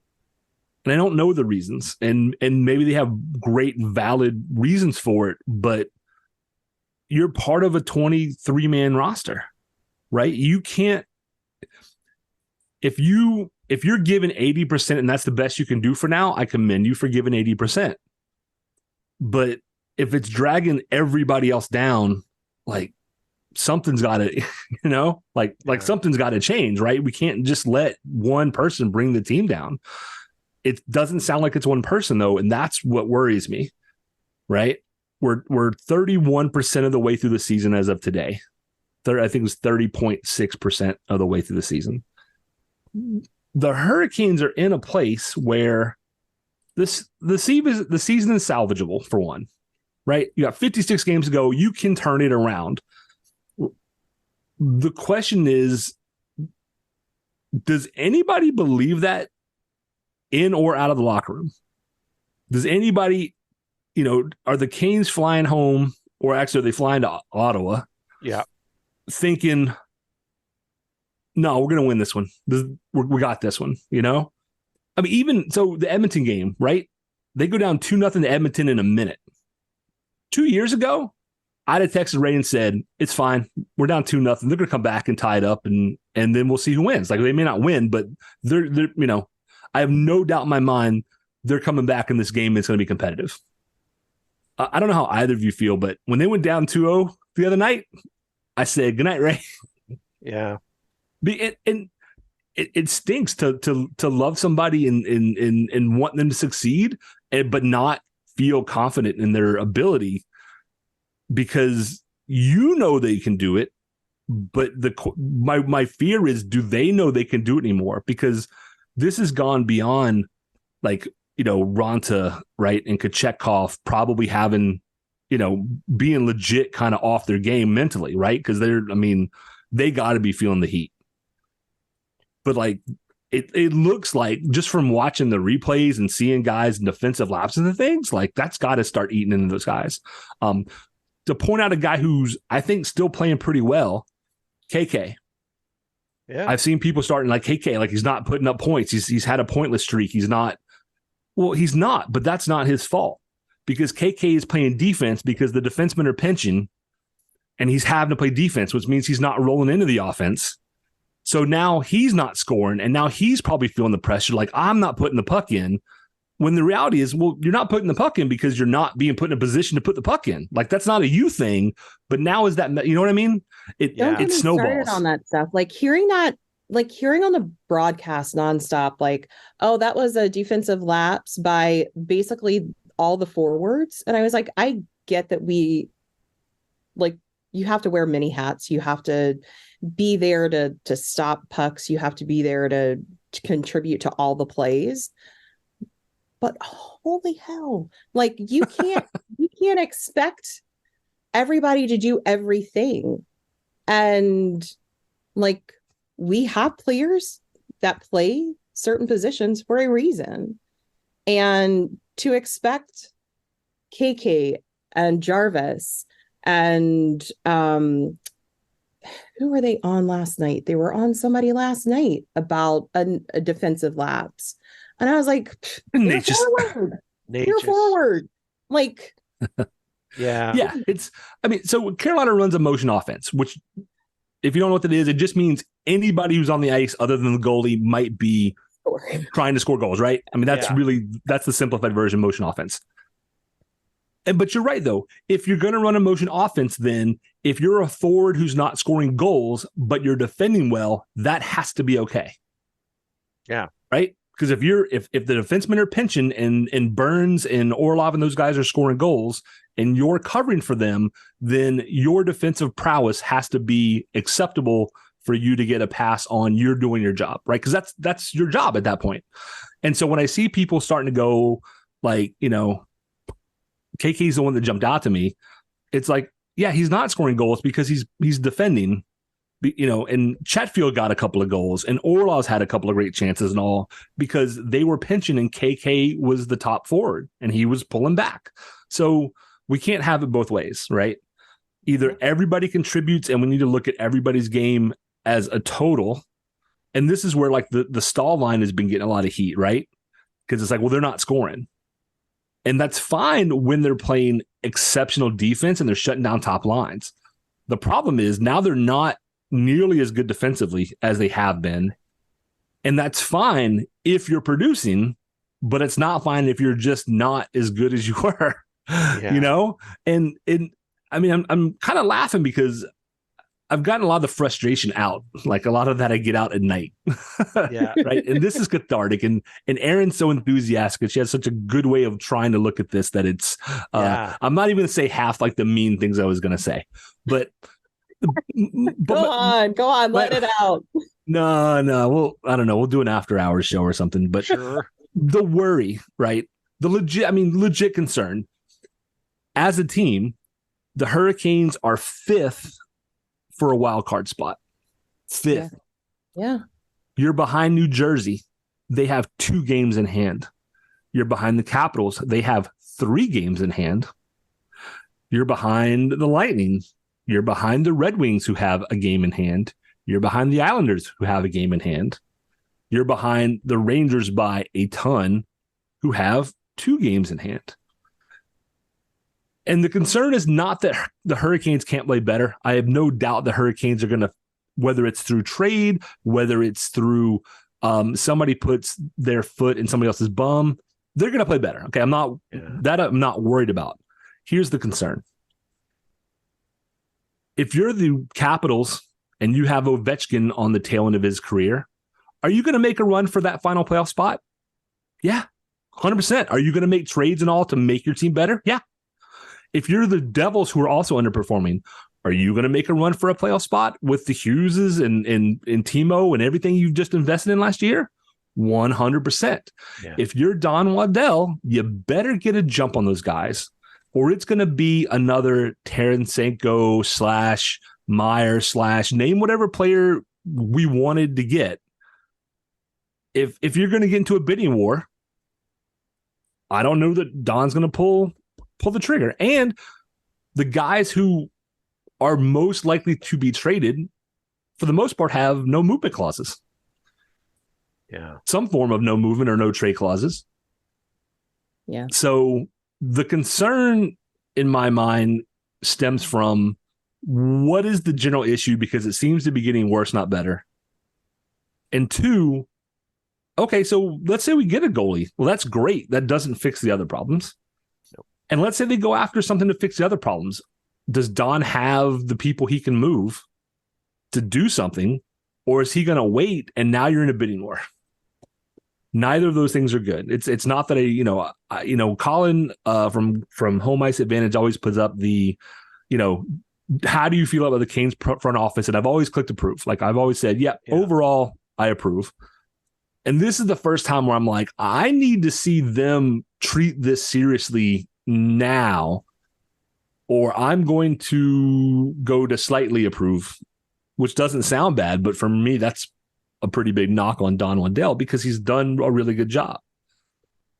And I don't know the reasons, and maybe they have great valid reasons for it, but you're part of a 23-man roster, right? You can't, if you're given 80% and that's the best you can do for now, I commend you for giving 80%. But if it's dragging everybody else down, like something's got to, something's got to change, right? We can't just let one person bring the team down. It doesn't sound like it's one person though, and that's what worries me, right? We're 31% of the way through the season as of today. I think it was 30.6% of the way through the season. The Hurricanes are in a place where the season is salvageable, for one, right? You got 56 games to go. You can turn it around. The question is, does anybody believe that in or out of the locker room? Does anybody, are the Canes flying home, or actually are they flying to Ottawa? Yeah. Thinking, no, we're going to win this one. We got this one, I mean, even so, the Edmonton game, right? They go down 2-0 to Edmonton in a minute. 2 years ago, I'd have texted Ray and said, it's fine. We're down 2-0. They're going to come back and tie it up, and then we'll see who wins. Like, they may not win, but they're I have no doubt in my mind they're coming back in this game. It's going to be competitive. I don't know how either of you feel, but when they went down 2-0 the other night, I said, good night, Ray. Yeah. It stinks to love somebody and want them to succeed, but not feel confident in their ability, because they can do it. But my fear is, do they know they can do it anymore? Because this has gone beyond, like, Ronta, right, and Kochetkov probably having, being legit kind of off their game mentally, right? Because they got to be feeling the heat. But like, it looks like, just from watching the replays and seeing guys in defensive lapses and things, like that's got to start eating into those guys. To point out a guy who's, I think, still playing pretty well, KK. Yeah. I've seen people starting like KK, like he's not putting up points. He's had a pointless streak. He's not, but that's not his fault because KK is playing defense because the defensemen are pinching and he's having to play defense, which means he's not rolling into the offense. So now he's not scoring, and now he's probably feeling the pressure like, I'm not putting the puck in, when the reality is, well, you're not putting the puck in because you're not being put in a position to put the puck in. Like, that's not a you thing, but now is that, you know what I mean? It snowballs. On that stuff. Like hearing on the broadcast nonstop, like, oh, that was a defensive lapse by basically all the forwards. And I was like, I get that you have to wear many hats. You have to be there to stop pucks. You have to be there to contribute to all the plays. But holy hell, like you can't expect everybody to do everything. And like we have players that play certain positions for a reason. And to expect KK and Jarvis and who were they on last night? They were on somebody last night about a defensive lapse. And I was like, you're forward. You're forward. Like, yeah. Yeah. So Carolina runs a motion offense, which if you don't know what that is, it just means anybody who's on the ice other than the goalie might be trying to score goals, right? I mean, that's the simplified version of motion offense. But you're right, though. If you're going to run a motion offense, then if you're a forward who's not scoring goals, but you're defending well, that has to be okay. Yeah. Right? Because if the defensemen are pinching and Burns and Orlov and those guys are scoring goals and you're covering for them, then your defensive prowess has to be acceptable for you to get a pass on. You're doing your job, right? Because that's your job at that point. And so when I see people starting to go like, KK's the one that jumped out to me. It's like, yeah, he's not scoring goals because he's defending, and Chatfield got a couple of goals and Orlov's had a couple of great chances and all because they were pinching and KK was the top forward and he was pulling back. So we can't have it both ways, right? Either everybody contributes and we need to look at everybody's game as a total. And this is where like the stall line has been getting a lot of heat, right? Because it's like, well, they're not scoring. And that's fine when they're playing exceptional defense and they're shutting down top lines. The problem is now they're not nearly as good defensively as they have been. And that's fine if you're producing, but it's not fine if you're just not as good as you were, And I mean, I'm kind of laughing because I've gotten a lot of the frustration out. Like a lot of that I get out at night. Yeah. Right. And this is cathartic. And Erin's so enthusiastic. She has such a good way of trying to look at this that it's, I'm not even going to say half like the mean things I was going to say, but go on, let it out. No. Well, I don't know. We'll do an after hours show or something, but sure. The worry, right? The legit concern as a team, the Hurricanes are 5th for a wild card spot. 5th. Yeah. You're behind New Jersey. They have 2 games in hand. You're behind the Capitals. They have 3 games in hand. You're behind the Lightning. You're behind the Red Wings, who have a game in hand. You're behind the Islanders, who have a game in hand. You're behind the Rangers by a ton, who have 2 games in hand. And the concern is not that the Hurricanes can't play better. I have no doubt the Hurricanes are going to, whether it's through trade, whether it's through somebody puts their foot in somebody else's bum, they're going to play better. Okay, I'm not worried about. Here's the concern. If you're the Capitals and you have Ovechkin on the tail end of his career, are you going to make a run for that final playoff spot? Yeah, 100%. Are you going to make trades and all to make your team better? Yeah. If you're the Devils, who are also underperforming, are you going to make a run for a playoff spot with the Hugheses and Timo and everything you've just invested in last year? 100%. Yeah. If you're Don Waddell, you better get a jump on those guys, or it's going to be another Tarasenko / Meyer / name whatever player we wanted to get. If you're going to get into a bidding war, I don't know that Don's going to pull the trigger. And the guys who are most likely to be traded for the most part, have no movement clauses. Yeah. Some form of no movement or no trade clauses. Yeah. So the concern in my mind stems from what is the general issue, because it seems to be getting worse, not better. And two, okay, so let's say we get a goalie. Well, that's great. That doesn't fix the other problems. Nope. And let's say they go after something to fix the other problems. Does Don have the people he can move to do something, or is he going to wait and now you're in a bidding war? Neither of those things are good. It's not that Colin from Home Ice Advantage always puts up the, how do you feel about the Canes front office? And I've always clicked approve. Like I've always said, yeah, overall I approve. And this is the first time where I'm like, I need to see them treat this seriously now, or I'm going to go to slightly approve, which doesn't sound bad, but for me, that's a pretty big knock on Don Wendell, because he's done a really good job.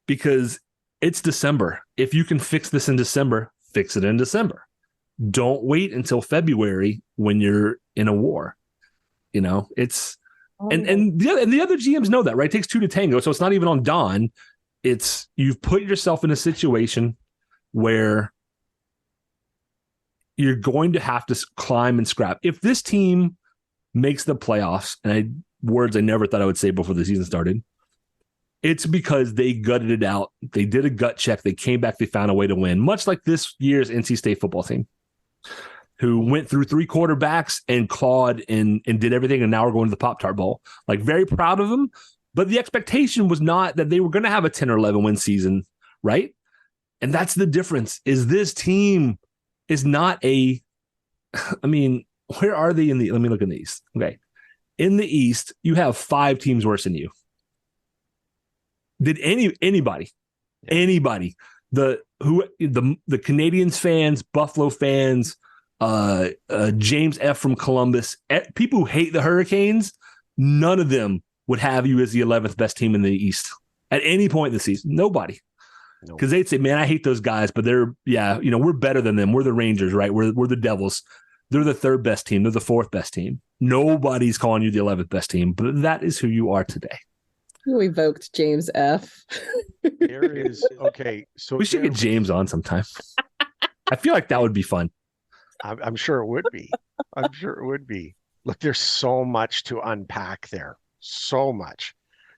Because it's December. If you can fix this in December, fix it in December. Don't wait until February when you're in a war. It's and the other GMs know that, right? It takes two to tango. So it's not even on Don. It's you've put yourself in a situation where you're going to have to climb and scrap. If this team makes the playoffs, and words I never thought I would say before the season started, it's because they gutted it out. They did a gut check. They came back. They found a way to win, much like this year's NC State football team, who went through 3 quarterbacks and clawed and did everything, and now we're going to the Pop-Tart Bowl. Like, very proud of them. But the expectation was not that they were going to have a 10 or 11 win season, right? And that's the difference, is this team is not I mean, where are they let me look in the East. Okay. In the East, you have 5 teams worse than you. Did anybody, the Canadians fans, Buffalo fans, James F. from Columbus, people who hate the Hurricanes, none of them would have you as the 11th best team in the East at any point in the season. Nobody. Because they'd say, man, I hate those guys, but we're better than them. We're the Rangers, right? We're the Devils. They're the 3rd best team. They're the 4th best team. Nobody's calling you the 11th best team, but that is who you are today. You evoked James F. There is, okay. So we should get James on sometime. I feel like that would be fun. I'm sure it would be. I'm sure it would be. Look, there's so much to unpack there. So much.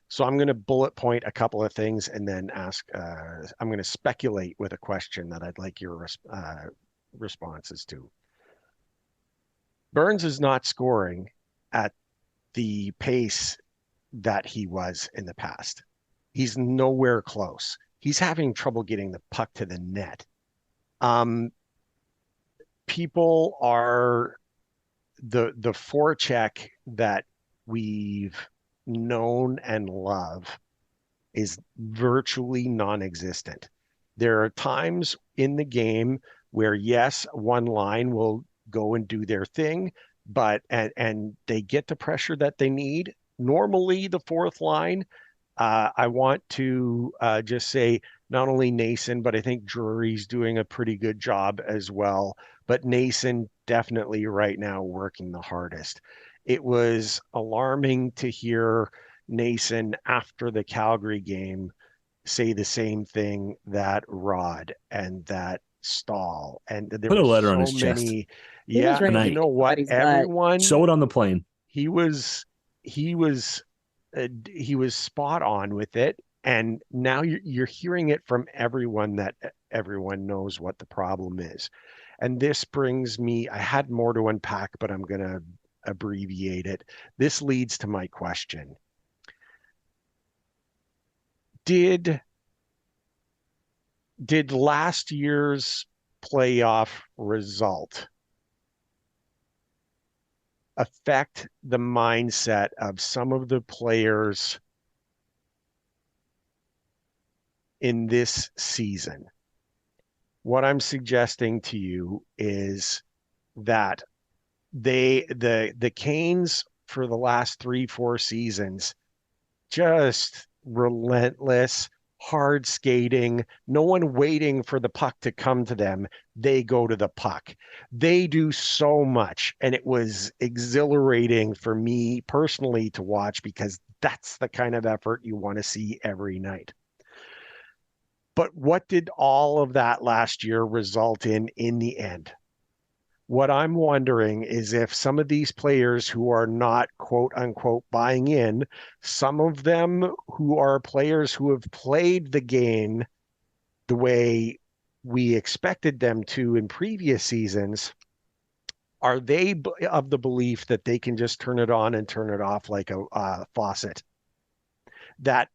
So I'm going to bullet point a couple of things and then ask, I'm going to speculate with a question that I'd like your responses to. Burns is not scoring at the pace that he was in the past. He's nowhere close. He's having trouble getting the puck to the net. People are the forecheck that we've known and love is virtually non-existent. There are times in the game where, yes, one line will go and do their thing, but and they get the pressure that they need. Normally, the 4th line, I want to just say not only Nason, but I think Drury's doing a pretty good job as well. But Nason definitely right now working the hardest. It was alarming to hear Nason after the Calgary game say the same thing that Rod and that Stahl, and there Put a were letter on so his chest. many. Yeah, Tonight. you know what? Everyone, show it on the plane. He was spot on with it, and now you're hearing it from everyone that everyone knows what the problem is. And this brings me, I had more to unpack, but I'm going to abbreviate it. This leads to my question. Did last year's playoff result affect the mindset of some of the players in this season? What I'm suggesting to you is that the Canes for the last 3-4 seasons, just relentless, hard skating, no one waiting for the puck to come to them. They go to the puck. They do so much. And it was exhilarating for me personally to watch, because that's the kind of effort you want to see every night. But what did all of that last year result in the end? What I'm wondering is if some of these players who are not quote unquote buying in, some of them who are players who have played the game the way we expected them to in previous seasons, are they of the belief that they can just turn it on and turn it off like a faucet? That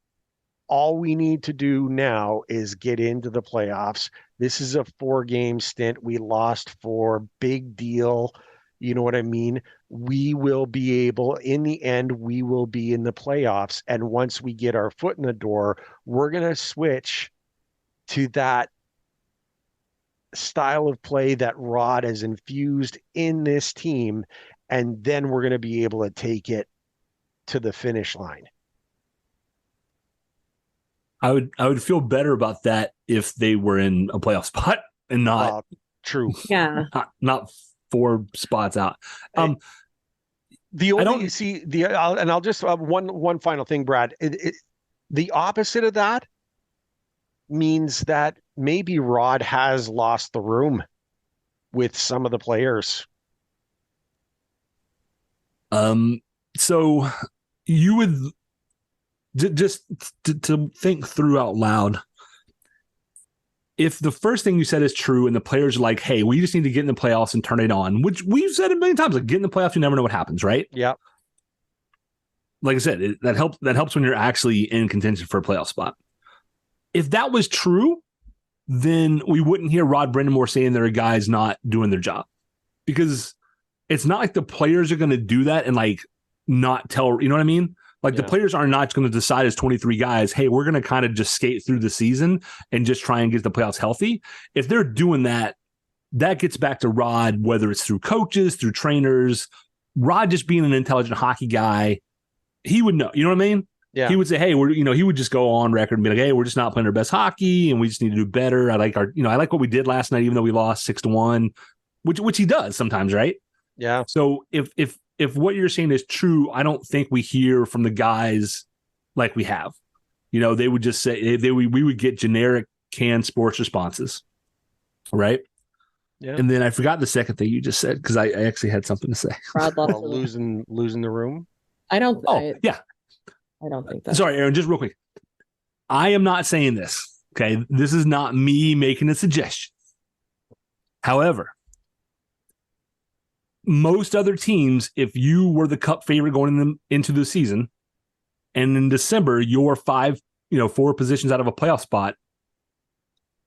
all we need to do now is get into the playoffs. This is a 4-game stint. We lost 4, big deal. You know what I mean? We will be able, in the end, we will be in the playoffs. And once we get our foot in the door, we're going to switch to that style of play that Rod has infused in this team. And then we're going to be able to take it to the finish line. I would feel better about that if they were in a playoff spot and not true. Yeah. Not 4 spots out. The only I'll just one final thing, Brad. The opposite of that means that maybe Rod has lost the room with some of the players. So you would just to think through out loud, if the first thing you said is true and the players are like, hey, we just need to get in the playoffs and turn it on, which we've said a million times, like, get in the playoffs, you never know what happens, right? Yeah. Like I said, that helps when you're actually in contention for a playoff spot. If that was true, then we wouldn't hear Rod Brindamore saying there are guys not doing their job, because it's not like the players are going to do that and like not tell, you know what I mean? Like the players are not going to decide as 23 guys, hey, we're going to kind of just skate through the season and just try and get the playoffs healthy. If they're doing that, that gets back to Rod, whether it's through coaches, through trainers. Rod just being an intelligent hockey guy, he would know, you know what I mean? Yeah. He would say, hey, he would just go on record and be like, hey, we're just not playing our best hockey and we just need to do better. I like what we did last night, even though we lost 6-1, which he does sometimes, right? Yeah. So if what you're saying is true, I don't think we hear from the guys like we have. They would just say we would get generic canned sports responses, right? Yeah. And then I forgot the second thing you just said, because I actually had something to say. Losing the room. I don't. Yeah. I don't think that. Sorry, Erin, just real quick. I am not saying this. Okay, this is not me making a suggestion. However, most other teams, if you were the Cup favorite going into the season, and in December you're 4 positions out of a playoff spot,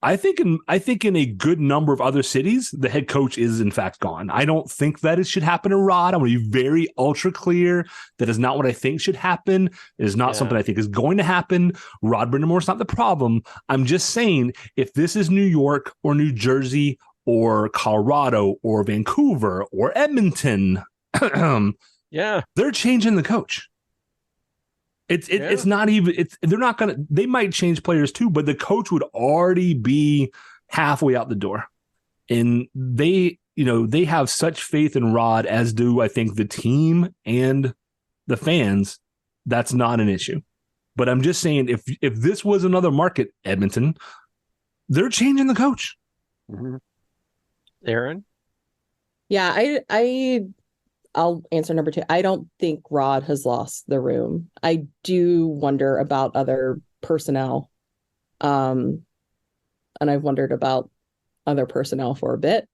I think in a good number of other cities, the head coach is in fact gone. I don't think that it should happen to Rod. I'm going to be very ultra clear. That is not what I think should happen. It is not something I think is going to happen. Rod Brindamore is not the problem. I'm just saying, if this is New York or New Jersey or Colorado or Vancouver or Edmonton, they're changing the coach. It's not even, they're not going to, they might change players too, but the coach would already be halfway out the door. And they have such faith in Rod, as do I think the team and the fans. That's not an issue. But I'm just saying, if this was another market, Edmonton, they're changing the coach. Mm-hmm. Erin? Yeah, I'll answer number 2. I don't think Rod has lost the room. I do wonder about other personnel. And I've wondered about other personnel for a bit.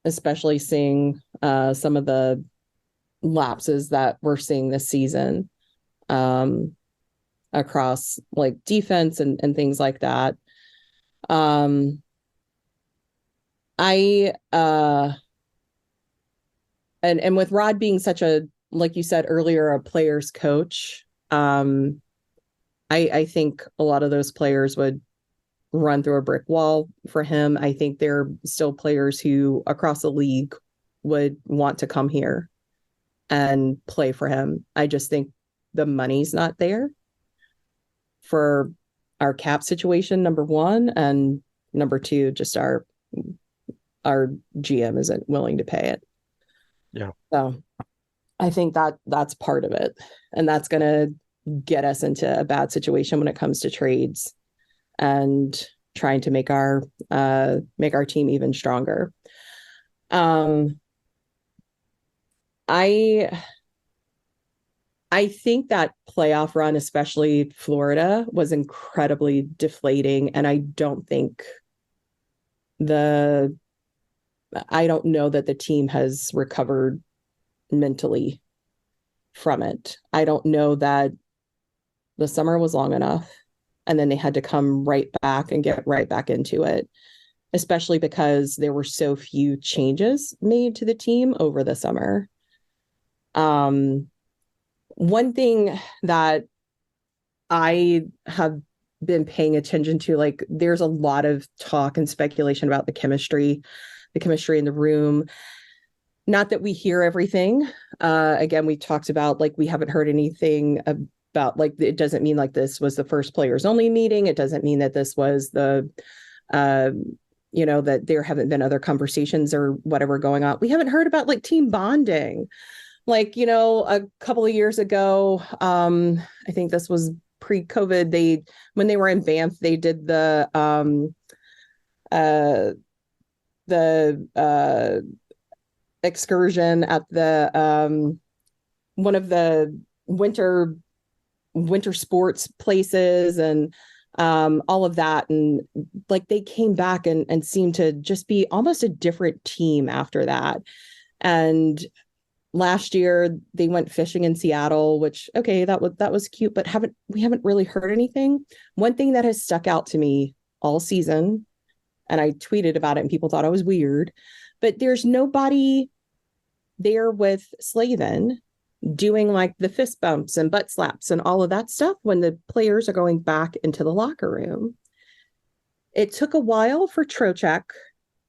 Especially seeing some of the lapses that we're seeing this season across like defense and things like that. And with Rod being such a, like you said earlier, a player's coach, I think a lot of those players would run through a brick wall for him. I think there are still players who across the league would want to come here and play for him. I just think the money's not there. for our cap situation, number one, and number two, just our GM isn't willing to pay it. Yeah. So I think that's part of it. And that's going to get us into a bad situation when it comes to trades and trying to make our team even stronger. I think that playoff run, especially Florida, was incredibly deflating. And I don't know that the team has recovered mentally from it. I don't know that the summer was long enough, and then they had to come right back and get right back into it, especially because there were so few changes made to the team over the summer. One thing that I have been paying attention to, like, there's a lot of talk and speculation about the chemistry in the room. Not that we hear everything. Again, we talked about, like, we haven't heard anything about, like, it doesn't mean like this was the first players only meeting. It doesn't mean that this was the, that there haven't been other conversations or whatever going on. We haven't heard about, like, team bonding. Like, a couple of years ago, I think this was pre-COVID, when they were in Banff, they did the excursion at the one of the winter sports places and all of that, and like they came back and seemed to just be almost a different team after that. And last year they went fishing in Seattle, which, okay, that was cute, but we haven't really heard anything. One thing that has stuck out to me all season, and I tweeted about it and people thought I was weird, but there's nobody there with Slavin doing like the fist bumps and butt slaps and all of that stuff when the players are going back into the locker room. It took a while for Trocheck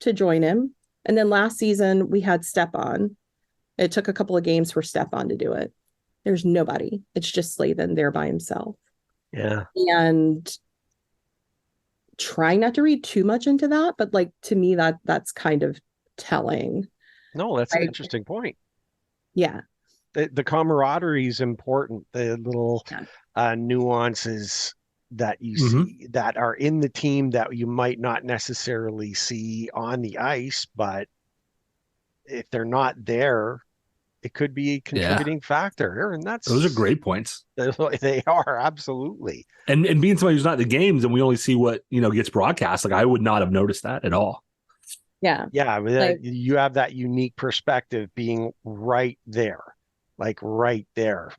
to join him. And then last season we had Stepan. It took a couple of games for Stepan to do it. There's nobody. It's just Slavin there by himself. Yeah. And trying not to read too much into that, but like, to me, that's kind of telling. No, that's an interesting point. Yeah. The camaraderie is important. The little nuances that you see that are in the team that you might not necessarily see on the ice, but if they're not there, it could be a contributing factor. And those are great points. They are, absolutely. And being somebody who's not at the games and we only see what, gets broadcast, like I would not have noticed that at all. Yeah. Yeah. Like, you have that unique perspective being right there, like right there.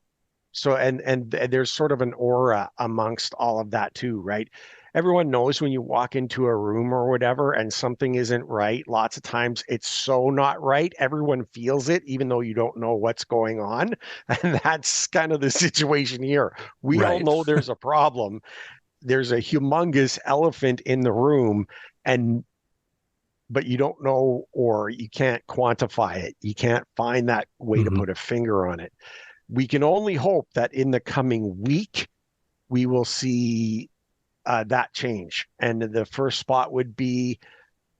So, and there's sort of an aura amongst all of that too, right? Everyone knows when you walk into a room or whatever and something isn't right. Lots of times it's so not right. Everyone feels it, even though you don't know what's going on. And that's kind of the situation here. We all know there's a problem. There's a humongous elephant in the room, but you don't know, or you can't quantify it. You can't find that way to put a finger on it. We can only hope that in the coming week, we will see that change. And the first spot would be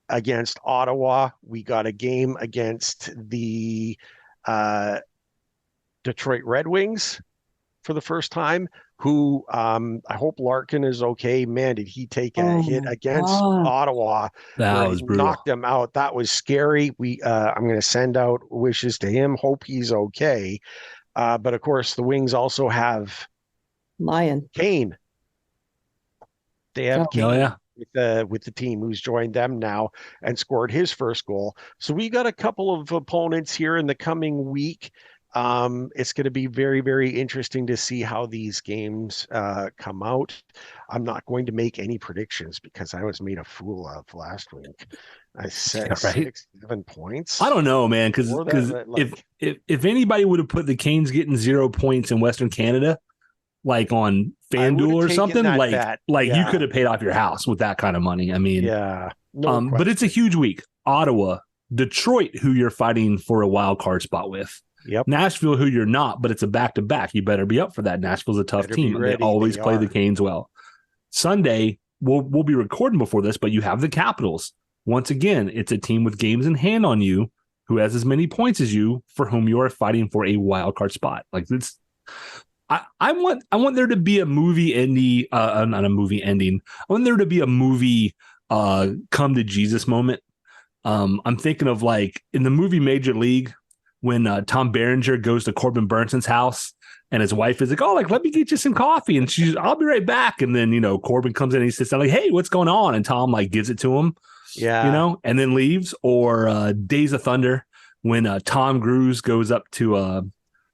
against Ottawa. We got a game against the Detroit Red Wings for the first time, who I hope Larkin is okay. Man, did he take a hit against Ottawa. That was brutal. Knocked him out. That was scary. I'm going to send out wishes to him. Hope he's okay. But of course, the Wings also have Kane. They have Kane with the team, who's joined them now and scored his first goal. So we got a couple of opponents here in the coming week. It's going to be very, very interesting to see how these games come out. I'm not going to make any predictions because I was made a fool of last week. I said 6-7 points. I don't know, man, because if anybody would have put the Canes getting 0 points in Western Canada, like on FanDuel or something, you could have paid off your house with that kind of money. I mean, but it's a huge week. Ottawa, Detroit, who you're fighting for a wild card spot with. Yep. Nashville, who you're not, but it's a back-to-back. You better be up for that. Nashville's a tough Better team, be and ready. they always They play the are. Canes well. Sunday, we'll be recording before this, but you have the Capitals. Once again, it's a team with games in hand on you, who has as many points as you, for whom you are fighting for a wild card spot. Like it's, I want there to be a movie ending, not a movie ending. I want there to be a movie come to Jesus moment. I'm thinking of like in the movie Major League when Tom Berenger goes to Corbin Burnson's house and his wife is like, oh, like, let me get you some coffee. And she's, I'll be right back. And then, Corbin comes in and he sits down like, hey, what's going on? And Tom like gives it to him, and then leaves. Or Days of Thunder when Tom Cruise goes up to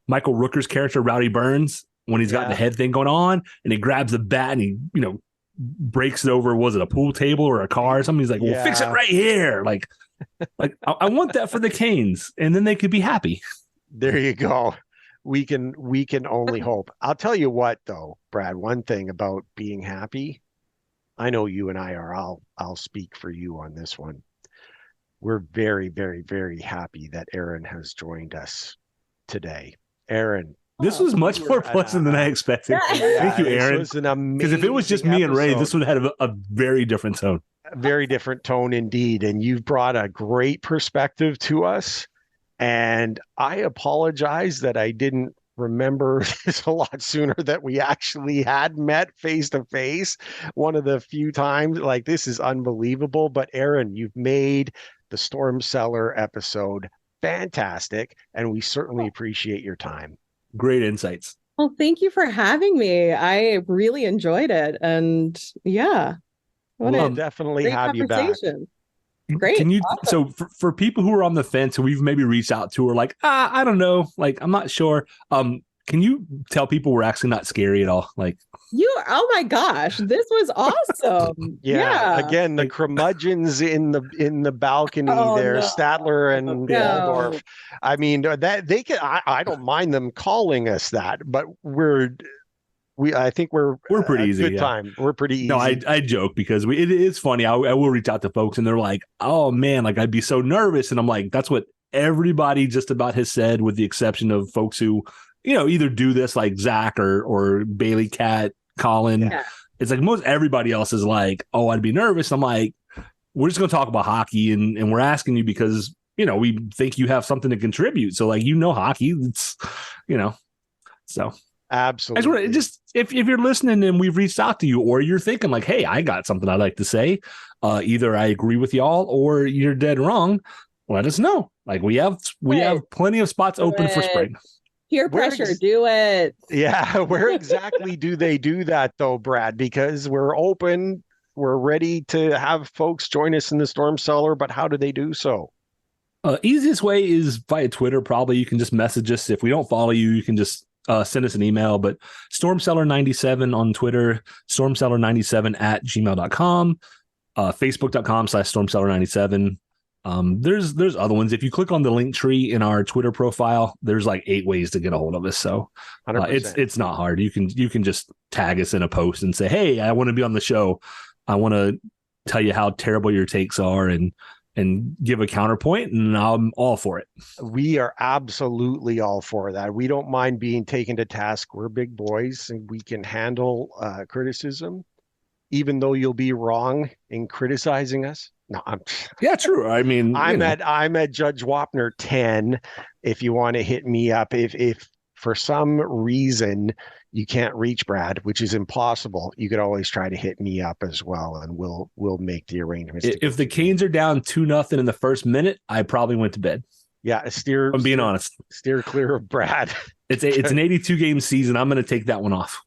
Michael Rooker's character, Rowdy Burns, when he's got the head thing going on and he grabs the bat and he, breaks it over. Was it a pool table or a car or something? He's like, well, fix it right here. Like I want that for the Canes, and then they could be happy. There you go. We can only hope. I'll tell you what, though, Brad, one thing about being happy, I know you and I are, I'll speak for you on this one. We're very, very, very happy that Erin has joined us today. Erin. This was much more pleasant than I expected. Thank you, Erin. Because if it was just me and Ray, this would have had a very different tone. A very different tone indeed. And you've brought a great perspective to us. And I apologize that I didn't remember this a lot sooner, that we actually had met face to face one of the few times. Like, this is unbelievable. But Erin, you've made the Storm Cellar episode fantastic. And we certainly appreciate your time. Great insights. Well, thank you for having me. I really enjoyed it. And we'll definitely have you back. Great. Can you, awesome. So for people who are on the fence, who we've maybe reached out to, are like, I don't know, like, I'm not sure. Can you tell people we're actually not scary at all? Like, oh my gosh, this was awesome. Again, the curmudgeons in the balcony there, no. Statler and Waldorf. I mean, that they can. I don't mind them calling us that, but I think we're pretty easy. Good time. We're pretty easy. No, I joke because it is funny. I will reach out to folks and they're like, oh man, like I'd be so nervous, and I'm like, that's what everybody just about has said, with the exception of folks who, either do this like Zach or Bailey Cat, Colin. Yeah. It's like most everybody else is like, oh, I'd be nervous. I'm like, we're just going to talk about hockey, and we're asking you because, we think you have something to contribute. So like, hockey, it's, so. Absolutely. Just if you're listening and we've reached out to you, or you're thinking like, hey, I got something I'd like to say, either I agree with y'all or you're dead wrong, let us know. Like we have plenty of spots open for spring. Peer pressure, do it. Yeah. Where exactly do they do that though, Brad? Because we're open, we're ready to have folks join us in the Storm Cellar, but how do they do so? Easiest way is via Twitter. Probably you can just message us. If we don't follow you, you can just send us an email. But Stormcellar97 on Twitter, Stormcellar97@gmail.com, Facebook.com/Stormcellar97. There's other ones. If you click on the link tree in our Twitter profile, there's like 8 ways to get a hold of us. So it's not hard. You can just tag us in a post and say, hey, I want to be on the show. I want to tell you how terrible your takes are and give a counterpoint, and I'm all for it. We are absolutely all for that. We don't mind being taken to task. We're big boys and we can handle criticism, even though you'll be wrong in criticizing us. No, yeah, true. I mean, I'm at Judge Wapner 10. If you want to hit me up, if for some reason you can't reach Brad, which is impossible, you could always try to hit me up as well, and we'll make the arrangements. If the Canes are down 2-0 in the first minute, I probably went to bed. Yeah, I'm being honest. Steer clear of Brad. It's an 82 game season. I'm going to take that one off.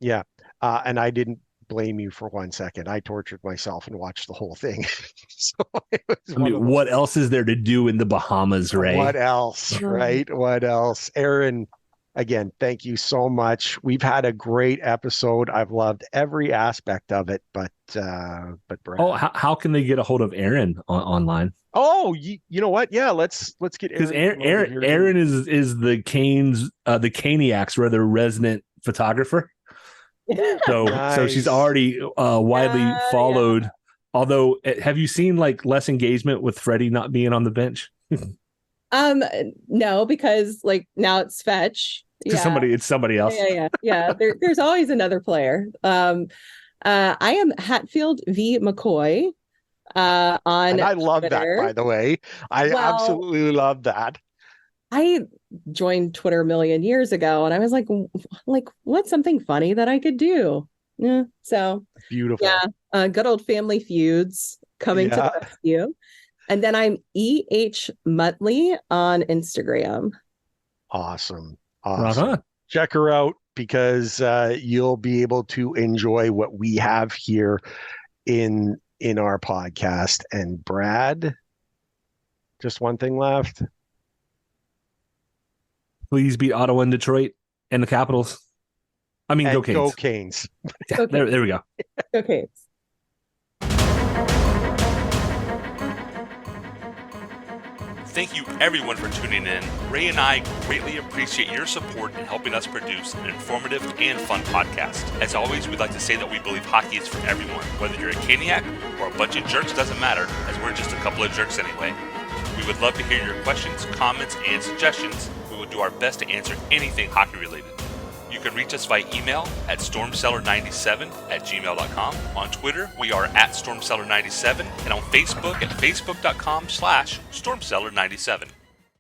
Yeah, and I didn't blame you for 1 second. I tortured myself and watched the whole thing. So what else is there to do in the Bahamas, Ray? What else, right? What else? Erin, again, thank you so much. We've had a great episode. I've loved every aspect of it, but Brad. Oh, how can they get a hold of Erin online? Oh, you know what? Yeah, let's get Erin. Because Erin is the Canes, the Caniacs, rather, resident photographer. So nice. So she's already widely followed. Yeah. Although, have you seen like less engagement with Freddie not being on the bench? No, because like now it's fetch. To somebody, it's somebody else. Yeah. There's always another player. I am Hatfield v. McCoy on And I love Twitter. that, by the way. I absolutely love that. I joined Twitter a million years ago, and I was like, what's something funny that I could do? Yeah, so Beautiful. yeah, good old Family Feuds coming to the rescue. And then I'm E.H. Muttley on Instagram. Awesome. Right on. Check her out because you'll be able to enjoy what we have here in our podcast. And Brad, just one thing left. Please beat Ottawa and Detroit and the Capitals. I mean, and go Canes. Go Canes. Yeah, there we go. Go Canes. Thank you everyone for tuning in. Ray and I greatly appreciate your support in helping us produce an informative and fun podcast. As always, we'd like to say that we believe hockey is for everyone. Whether you're a Caniac or a bunch of jerks, doesn't matter, as we're just a couple of jerks anyway. We would love to hear your questions, comments, and suggestions. We will do our best to answer anything hockey related. You can reach us via email at stormcellar97@gmail.com. On Twitter, we are at stormcellar97, and on Facebook at facebook.com/stormcellar97.